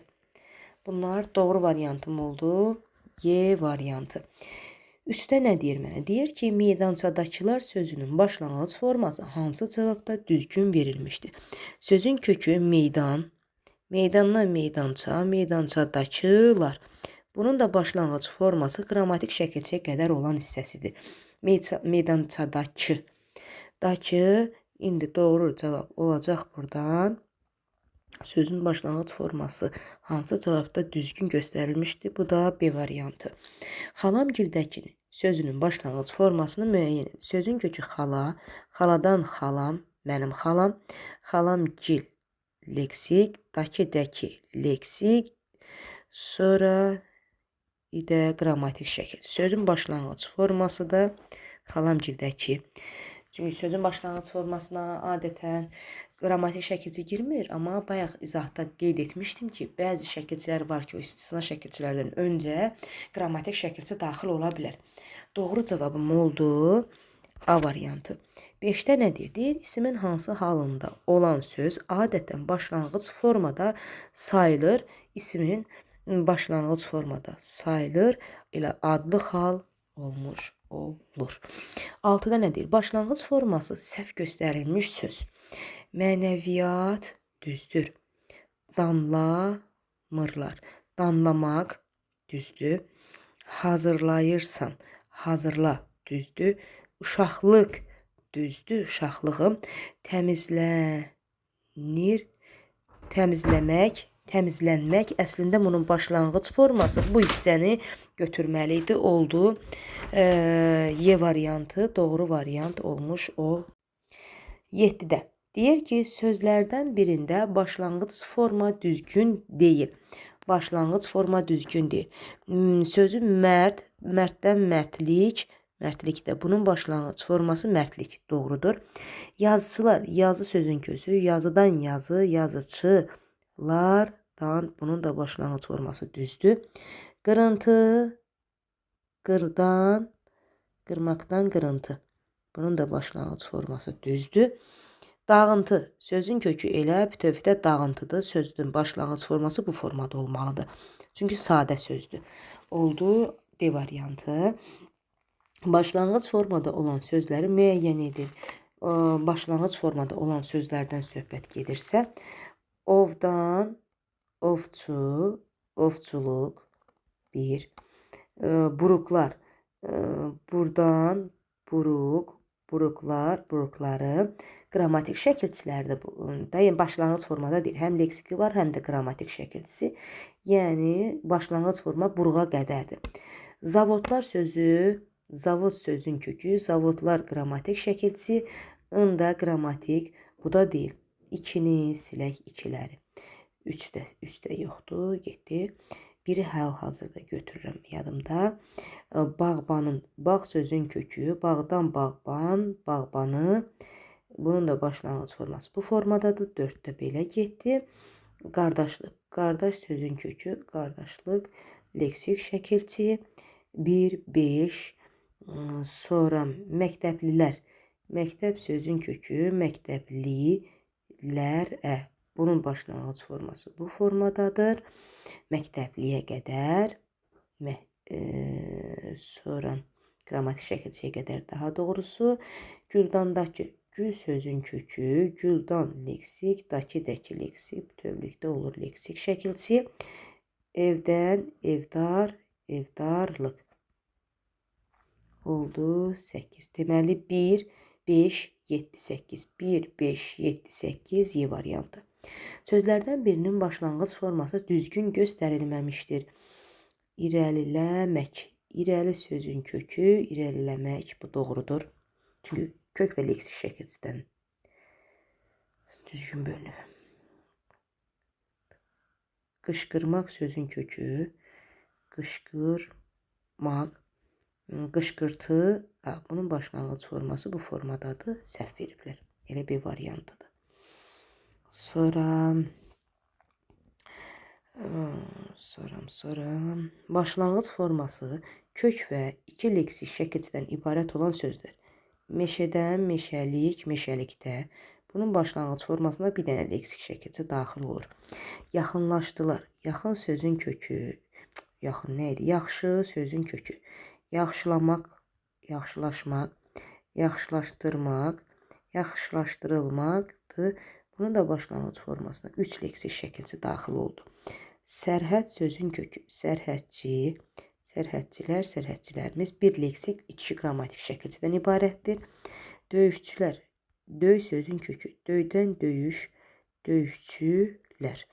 Bunlar doğru variantım oldu. Y variantı. Üstə nə deyir mənə? Deyir ki, meydançadakılar sözünün başlanğıc forması hansı cavabda düzgün verilmişdir? Sözün kökü meydan, meydandan meydança, meydançadakılar. Bunun da başlanğıc forması qrammatik şəkilçiyə qədər olan hissəsidir. Meydançadakı. Dakı, indi doğru cavab olacaq buradan. Sözün başlanğıc forması hansı cavabda düzgün göstərilmişdir? Bu da B variantı. Xalamgildəkinin sözünün başlanğıc formasını müəyyən edin. Sözün kökü xala, xaladan xalam, mənim xalam, xalamgil, leksik, dakı, leksik, sonra də qrammatik şəkil. Sözün başlanğıc forması da xalamgildəki. Çünki sözün başlanğıc formasına adətən qrammatik şəkilçi girmir, amma bayaq izahda qeyd etmişdim ki, bəzi şəkilçilər var ki, o istisna şəkilçilərdən öncə qrammatik şəkilçi daxil ola bilər. Doğru cavabım oldu A variantı. 5-də nə deyir? Deyir, ismin hansı halında olan söz adətən başlanğıc formada sayılır. İsmin başlanğıc formada sayılır. Elə adlı hal olmuş olur. 6-da nə deyir? Başlanğıc forması səhv göstərilmiş söz. Mənəviyyat düzdür. Danlamırlar. Danlamaq düzdür. Hazırlayırsan. Hazırla düzdür. Uşaqlıq düzdür. Uşaqlığım. Təmizlənir. Təmizləmək. Təmizlənmək. Əslində bunun başlanğıc forması bu hissəni götürməli idi. Oldu. Y variantı doğru variant olmuş o. 7-də. Deyir ki, sözlərdən birində başlanğıc forma düzgün deyil. Başlanğıc forma düzgün deyil. Sözü mərd, mərddən mərdlik, mərdlikdə. Bunun başlanğıc forması mərdlik. Doğrudur. Yazıçılar, yazı sözün kökü, yazıdan yazı, yazıçılardan. Bunun da başlanğıc forması düzdür. Qırıntı, qırdan, qırmaqdan qırıntı. Bunun da başlanğıc forması düzdür. Dağıntı. Sözün kökü elə bütövdə dağıntıdır. Sözün başlanğıc forması bu formada olmalıdır. Çünki sadə sözdür. Oldu D variantı. Başlanğıc formada olan sözləri müəyyən edin. Başlanğıc formada olan sözlərdən söhbət gedirsə, ovdan, ovçu, ovçuluq, 1. Buruqlar. Burdan, buruq, buruqlar, buruqları. Qrammatik şəkilçilərdə yəni başlanğıc formada deyil. Həm leksiki var, həm də qrammatik şəkilçisi. Yəni başlanğıc forma buruğa qədərdir. Zavodlar sözü, zavod sözün kökü, zavodlar qrammatik şəkilçisi, ın da qrammatik, bu da deyil. 2-ni silək, 2-ləri. 3-də yoxdur, getdi. Biri hal-hazırda götürürəm yadımda. Bağbanın, bağ sözün kökü, bağdan bağban, bağbanı. Bunun da başlanğıc forması bu formadadır. 4-də belə getdi. Qardaşlıq. Qardaş sözün kökü, qardaşlıq, leksik şəkilçi. 1, 5, sonra məktəblilər. Məktəb sözün kökü məktəblilərə. Bunun başlanğıc forması bu formadadır. Məktəbliyə qədər, sonra qrammatik şəkilçiyə qədər daha doğrusu. Güldandakı gül sözün kökü, güldan leksik, dakı dəki leksik, bütövlükdə olur leksik şəkilçi. Evdən, evdar, evdarlıq. Oldu 8. Deməli 1, 5, 7, 8. 1, 5, 7, 8 Y variantı. Sözlərdən birinin başlanğıc forması düzgün göstərilməmişdir. İrəliləmək. İrəli sözün kökü, irəliləmək. Bu doğrudur. Çünki kök və leksik şəkilçidən düzgün bölünür. Qışqırmaq sözün kökü, qışqırmaq. Qışqırtı, bunun başlanğıc forması bu formadadır. Səhv veriblər. Elə bir variantıdır. Sonra başlanğıc forması kök və iki leksik şəkilçidən ibarət olan sözdür. Meşədən, meşəlik, meşəlikdə. Bunun başlanğıc formasında bir dənə leksik şəkilçi daxil olur. Yaxınlaşdılar. Yaxın sözün kökü, yaxın nə idi? Yaxşı sözün kökü. Yaxşılamaq, yaxşılaşmaq, yaxşılaşdırmaq, yaxşılaşdırılmaqdır. Bunun da başlanğıc formasına 3 leksik şəkilçi daxil oldu. Sərhəd sözün kökü, sərhədçi, sərhədçilər, sərhədçilərimiz bir leksik, 2 qrammatik şəkilçidən ibarətdir. Döyüşçülər, döy sözün kökü, döydən döyüş, döyüşçülər.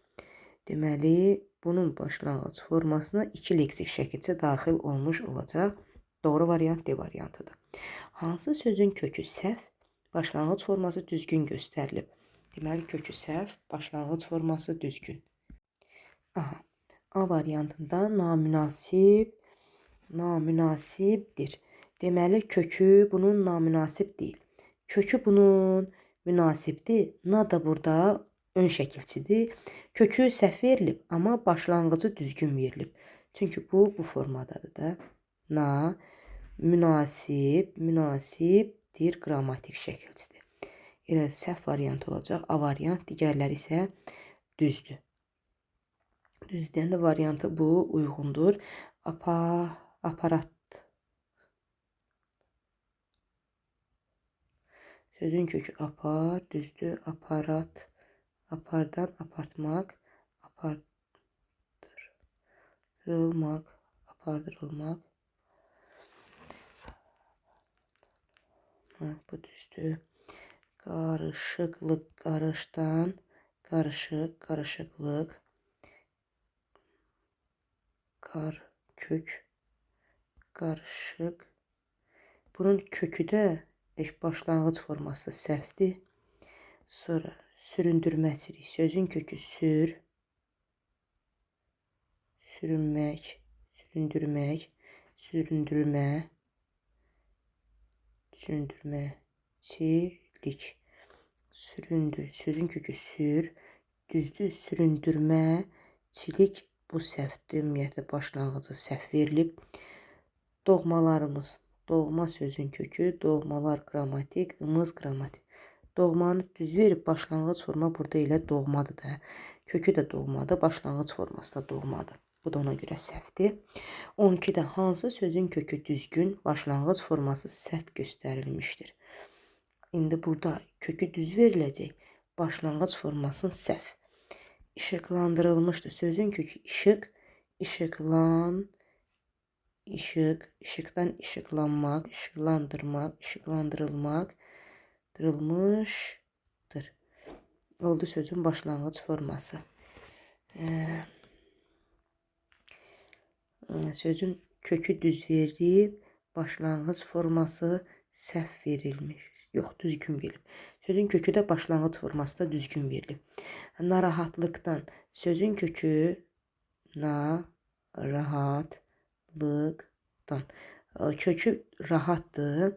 Deməli, bunun başlanğıc formasına 2 leksik şəkilçi daxil olmuş olacaq. Doğru variant D variantıdır. Hansı sözün kökü səhv, başlanğıc forması düzgün göstərilib? Deməli, kökü səhv, başlanğıc forması düzgün. Aha, A variantında namünasibdir. Deməli, kökü bunun namünasib deyil. Kökü bunun münasibdir. Na da burada ön şəkilçidir. Kökü səhv verilib, amma başlanğıcı düzgün verilib. Çünki bu formadadır da. Na, münasibdir, qrammatik şəkilçidir. Elə səhv variant olacaq. A variant, digərləri isə düzdür. Düz deyəndə variantı bu uyğundur. Aparat. Sözün kökü apar, düzdür. Aparat. Apardan apartmaq. Apardırılmaq. Apardırılmaq. Bu düzdür. Qarışıqlıq, qarışdan. Qarışıq, qarışıqlıq. Kök, qarışıq. Bunun kökü də başlanğıc forması səhvdir. Sonra süründürməçilik. Sözün kökü sür, sürünmək, süründürmək, süründürmə, süründürməçilik. Süründür. Sözün kökü sür, düzdür. Süründürməçilik. Bu səhvdir. Ümumiyyətlə başlanğıcı səhv verilib. Doğmalarımız. Doğma sözün kökü, doğmalar qrammatik, ımız qrammatik. Doğmanı düz verib, başlanğıc forma burada elə doğmadır da. Kökü də doğmadır, başlanğıc forması da doğmadır. Bu da ona görə səhvdir. 12-də hansı sözün kökü düzgün, başlanğıc forması səhv göstərilmişdir? İndi burada kökü düz veriləcək, başlanğıc forması səhv. İşıqlandırılmışdır. Sözün kökü işıq, işıqlan, işıqdan işıqlanmaq, işıqlandırmaq, işıqlandırılmaq, dırılmışdır. Oldu sözün başlanğıc forması. Sözün kökü düz verilib, başlanğıc forması səhv verilmiş. Yox, düzgün verilib. Sözün kökü də başlanğıc forması da düzgün verilib. Narahatlıqdan. Sözün kökü narahatlıqdan. Kökü rahatdır.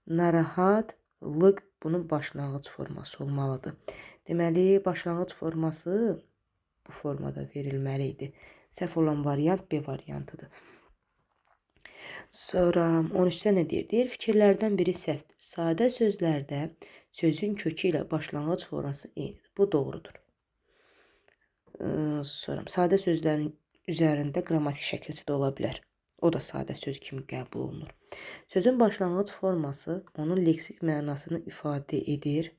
Narahatlıq bunun başlanğıc forması olmalıdır. Deməli, başlanğıc forması bu formada verilməli idi. Səhv olan variant B variantıdır. Sonra 13-də nə deyir? Deyir, fikirlərdən biri səhvdir. Sadə sözlərdə sözün kökü ilə başlanğıc forması eynidir. Bu doğrudur. Sonra sadə sözlərin üzərində qrammatik şəkilçi də ola bilər. O da sadə söz kimi qəbul olunur. Sözün başlanğıc forması onun leksik mənasını ifadə edir.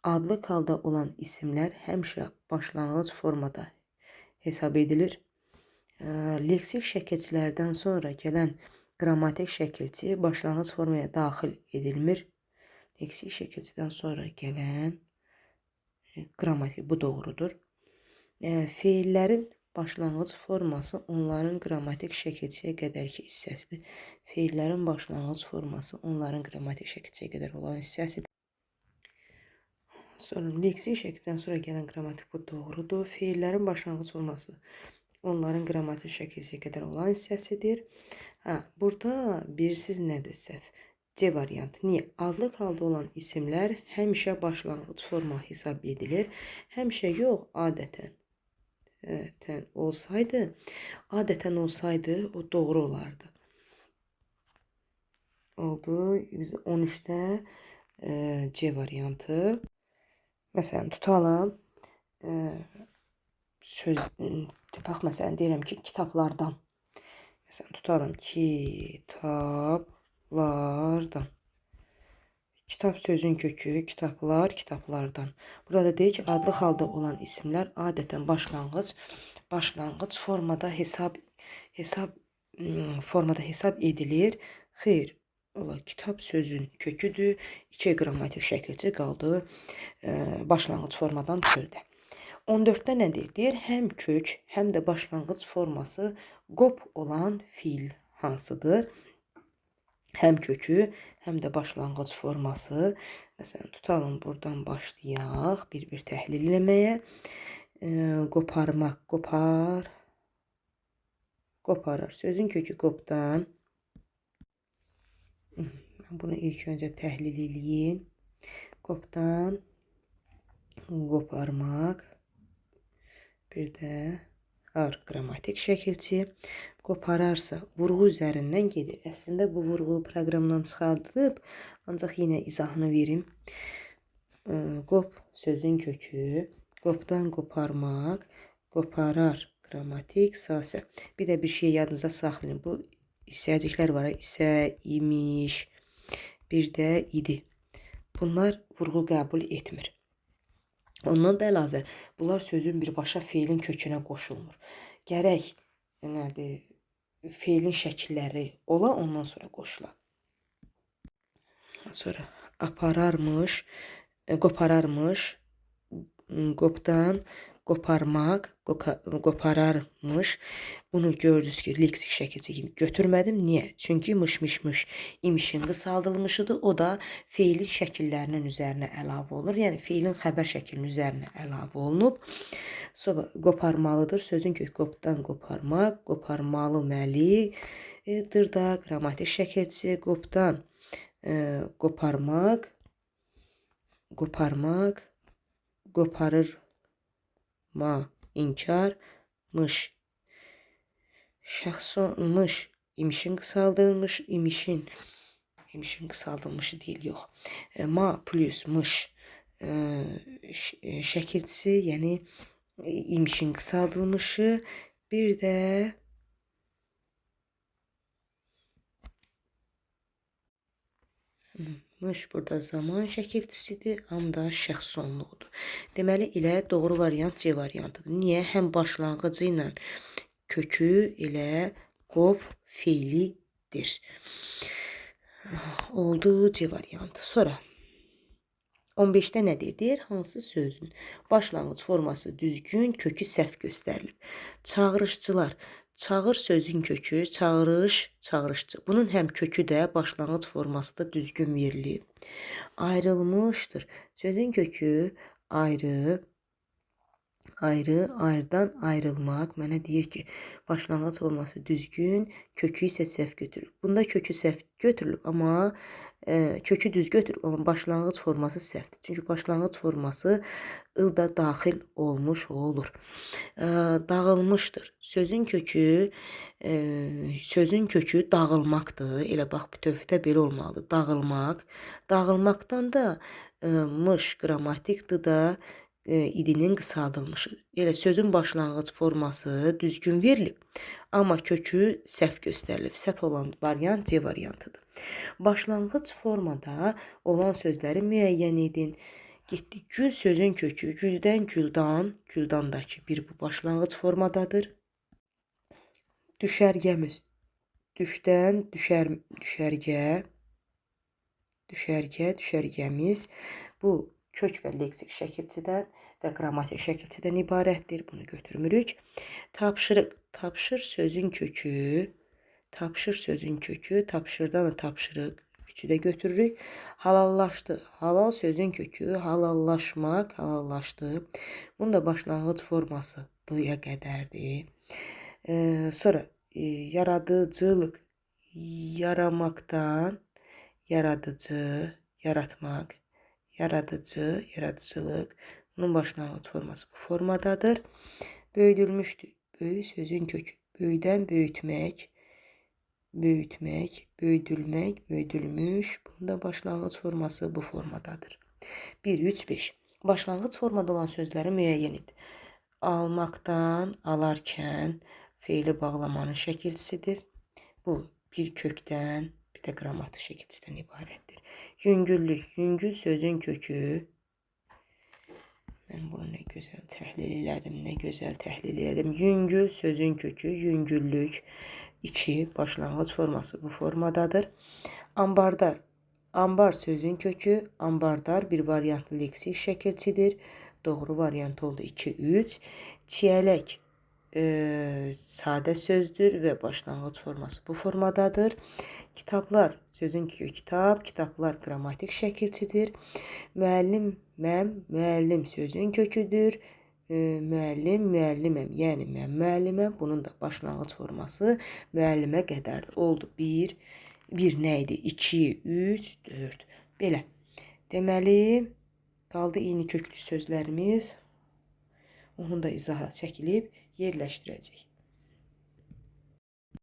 Adlıq halda olan isimlər həmişə başlanğıc formada hesab edilir. Leksik şəkilçilərdən sonra gələn qrammatik şəkilçi başlanğıc formaya daxil edilmir. Leksik şəkilçidən sonra gələn qrammatik, bu doğrudur. Feillərin başlanğıc forması onların qrammatik şəkilçiyə qədərki hissəsidir. Feillərin başlanğıc forması onların qrammatik şəkilçiyə qədər olan hissəsidir. Sonra leksik şəkildən sonra gələn qrammatik, bu doğrudur. Feillərin başlanğıc forması onların qrammatik şəkilçiyə qədər olan hissəsidir. Burada bilirsiniz nədir səhv? C variantı. Niyə? Adlıq halda olan isimlər həmişə başlanğıc forma hesab edilir. Həmişə yox, adətən. Adətən olsaydı o doğru olardı. Oldu. 13-də C variantı. Məsələn, tutalım. Məsələn, deyirəm ki, kitablardan. Məsələn, tutalım, kitablardan. Kitab sözün kökü, kitablar, kitablardan. Burada deyir ki, adlı halda olan isimlər adətən başlanğıc formada hesab edilir. Xeyr, ola kitab sözün köküdür. 2 qrammatik şəkilçi qaldı başlanğıc formadan çöldə. 14-də nə deyir? Deyir, həm kök, həm də başlanğıc forması qop olan fiil hansıdır? Həm kökü, həm də başlanğıc forması. Məsələn, tutalım, buradan başlayaq bir-bir təhlil eləməyə. Qoparmaq, qoparar. Sözün kökü qopdan. Bunu ilk öncə təhlil eləyim. Qopdan, qoparmaq. Bir də qrammatik şəkilçi. Qopararsa vurğu üzərindən gedir. Əslində bu vurğu proqramdan çıxardılıb, ancaq yenə izahını verim. Qop sözün kökü, qopdan qoparmaq, qoparar qrammatik sasə. Bir də bir şey yadınıza saxlayın. Bu hissəciklər var. İsə, imiş, bir də idi. Bunlar vurğu qəbul etmir. Ondan da əlavə, bunlar sözün birbaşa feilin kökünə qoşulmur. Gərək feilin şəkilləri ola, ondan sonra qoşula. Sonra apararmış, qopararmış, qopdan qoparmaq, qopararmış. Bunu gördünüz ki, leksik şəkilçi kimi götürmədim. Niyə? Çünki mış, imişin qısaldılmışıdır. O da feilin şəkillərinin üzərinə əlavə olunur. Yəni, feilin xəbər şəklinin üzərinə əlavə olunub. Sonra qoparmalıdır. Sözün kök qopdan qoparmaq, qoparmalıdır da qrammatik şəkilçi. Qopdan qoparmaq, qoparırma, inkarmış, şəxsonmuş, imişin qısaldılmış, imişin qısaldılmışı deyil, yox. Ma plus mış şəkilçisi, yəni imişin qısaldılmışı, bir də mış burada zaman şəkilçisidir, həm də şəxs sonluğudur. Deməli, elə doğru variant C variantıdır. Niyə? Həm başlanğıcı ilə kökü elə qop feilidir. Oldu C variantı. Sonra 15-də nə deyir? Deyir, hansı sözün başlanğıc forması düzgün, kökü səhv göstərilir. Çağırışçılar. Çağır sözün kökü, çağırış, çağırışçı. Bunun həm kökü də, başlanğıc forması da düzgün verilib. Ayrılmışdır. Sözün kökü ayrı, Ayrı, ayrıdan ayrılmaq. Mənə deyir ki, başlanğıc forması düzgün, kökü isə səhv götürülüb. Bunda kökü səhv götürülüb, amma kökü düz götürüb, amma başlanğıc forması səhvdir. Çünki başlanğıc forması ılda daxil olmuş olur. Dağılmışdır. Sözün kökü dağılmaqdır. Elə bax, bütövlükdə belə olmalıdır. Dağılmaq. Dağılmaqdan da mış qrammatikdir da idinin qısaldılmışı. Elə sözün başlanğıc forması düzgün verilib, amma kökü səhv göstərilib. Səhv olan variant C variantıdır. Başlanğıc formada olan sözləri müəyyən edin. Getdik. Gül sözün kökü güldən, güldan, güldandakı bir bu başlanğıc formadadır. Düşərgəmiz düşdən, düşərgə, düşərgəmiz bu kök və leksik şəkilçidən və qrammatik şəkilçidən ibarətdir. Bunu götürmürük. Tapşırıq, tapşır sözün kökü, tapşırdan tapşırıq, üçü də götürürük. Halallaşdı, halal sözün kökü, halallaşmaq, halallaşdı. Bunun da başlanğıc forması D-yə qədərdir. Sonra yaradıcılıq, yaramaqdan, yaradıcı, yaratmaq, yaradıcılıq. Bunun başlanğıc forması bu formadadır. Böyüdülmüşdür. Böyü sözün kökü. Böyüdən böyütmək, böyüdülmək, böyüdülmüş. Bunun da başlanğıc forması bu formadadır. 1, 3, 5. Başlanğıc formada olan sözləri müəyyən et. Almaqdan, alarkən feili bağlamanın şəkilçisidir. Bu bir kökdən, bir də qrammatik şəkilçisidən ibarətdir. Yüngüllük, yüngül sözün kökü. Mən bunu nə gözəl təhlil elədim. Yüngül sözün kökü, yüngüllük. 2, başlanğıc forması bu formadadır. Ambardar, ambar sözün kökü, ambardar bir variantlı leksik şəkilçidir. Doğru variant oldu 2, 3. Çiyələk sadə sözdür və başlanğıc forması bu formadadır. Kitablar sözün kökü kitab, kitablar qrammatik şəkilçidir. Müəllim, müəllim sözün köküdür. Müəllim, müəlliməm, yəni mən müəlliməm. Bunun da başlanğıc forması müəllimə qədərdir. Oldu 1 nə idi? 2, 3, 4. Belə. Deməli, qaldı eyni köklü sözlərimiz. Onun da izahı çəkilib yerləşdirəcək.